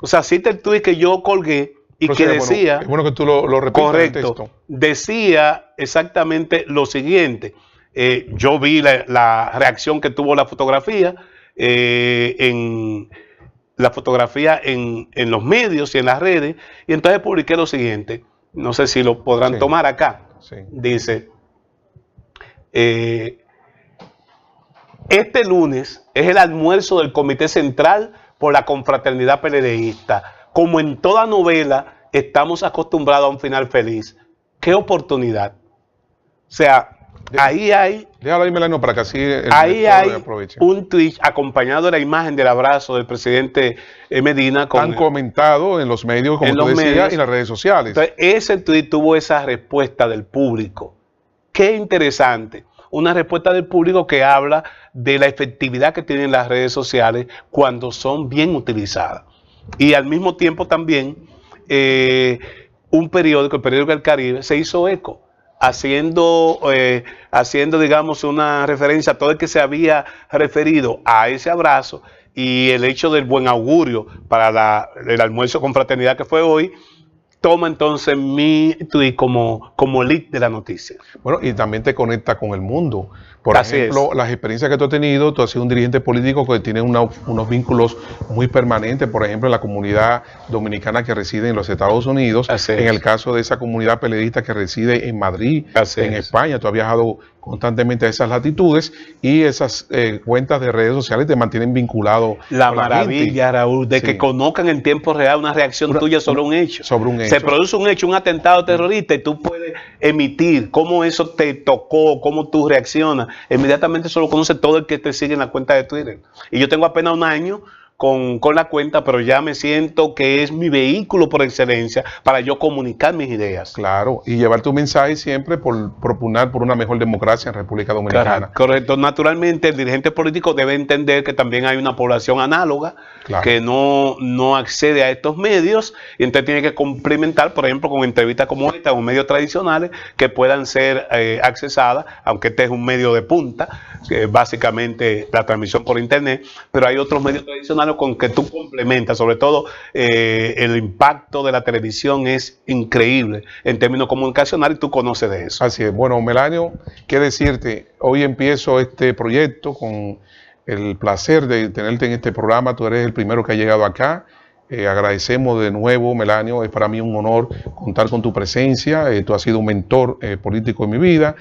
o sea, cita el tweet que yo colgué y que decía... Es bueno que tú lo repitas. Correcto, decía exactamente lo siguiente. Yo vi la reacción que tuvo la fotografía en los medios y en las redes, y entonces publiqué lo siguiente, no sé si lo podrán tomar acá. Dice, este lunes es el almuerzo del Comité Central por la Confraternidad PLDista. Como en toda novela, estamos acostumbrados a un final feliz. ¡Qué oportunidad! O sea, ahí hay... Déjalo ahí, Melanio, para que así ahí hay un tweet acompañado de la imagen del abrazo del presidente Medina. Han comentado en los medios, como tú decías, y en las redes sociales. Entonces, ese tweet tuvo esa respuesta del público. ¡Qué interesante! una respuesta del público que habla de la efectividad que tienen las redes sociales cuando son bien utilizadas. Y al mismo tiempo también un periódico, el periódico El Caribe, se hizo eco, haciendo, digamos, una referencia a todo el que se había referido a ese abrazo y el hecho del buen augurio para el almuerzo con fraternidad que fue hoy. Toma entonces mi tweet como lead de la noticia. Bueno, y también te conecta con el mundo. Por ejemplo, las experiencias que tú has tenido, tú has sido un dirigente político que tiene unos vínculos muy permanentes, por ejemplo, en la comunidad dominicana que reside en los Estados Unidos, en el caso de esa comunidad peleadista que reside en Madrid, en España, tú has viajado constantemente a esas latitudes y esas cuentas de redes sociales te mantienen vinculado. La maravilla, Raúl, de que conozcan en tiempo real una reacción tuya sobre un hecho. Se produce un hecho, un atentado terrorista y tú puedes emitir cómo eso te tocó, cómo tú reaccionas. Inmediatamente eso lo conoce todo el que te sigue en la cuenta de Twitter. Y yo tengo apenas un año con la cuenta, pero ya me siento que es mi vehículo por excelencia para yo comunicar mis ideas. Claro, y llevar tu mensaje siempre por propugnar por una mejor democracia en República Dominicana. Correcto. Naturalmente, el dirigente político debe entender que también hay una población análoga que no accede a estos medios y entonces tiene que complementar, por ejemplo, con entrevistas como esta, con medios tradicionales que puedan ser accesadas, aunque este es un medio de punta, que es básicamente la transmisión por internet, pero hay otros medios tradicionales con que tú complementas, sobre todo el impacto de la televisión es increíble en términos comunicacionales y tú conoces de eso. Así es. Bueno, Melanio, qué decirte, hoy empiezo este proyecto con el placer de tenerte en este programa, tú eres el primero que ha llegado acá. Agradecemos de nuevo, Melanio, es para mí un honor contar con tu presencia, tú has sido un mentor político en mi vida.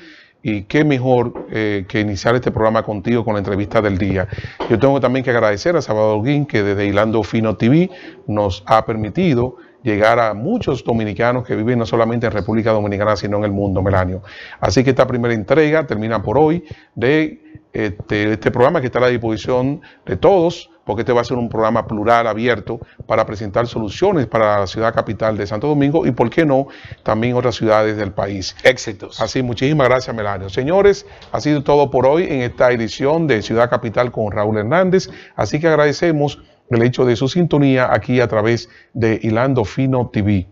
Y qué mejor que iniciar este programa contigo con la entrevista del día. Yo tengo también que agradecer a Salvador Guín, que desde Hilando Fino TV nos ha permitido llegar a muchos dominicanos que viven no solamente en República Dominicana, sino en el mundo, Melanio. Así que esta primera entrega termina por hoy de este programa que está a la disposición de todos, porque este va a ser un programa plural, abierto, para presentar soluciones para la ciudad capital de Santo Domingo y, por qué no, también otras ciudades del país. Éxitos. Así, muchísimas gracias, Melanio. Señores, ha sido todo por hoy en esta edición de Ciudad Capital con Raúl Hernández, así que agradecemos el hecho de su sintonía aquí a través de Hilando Fino TV.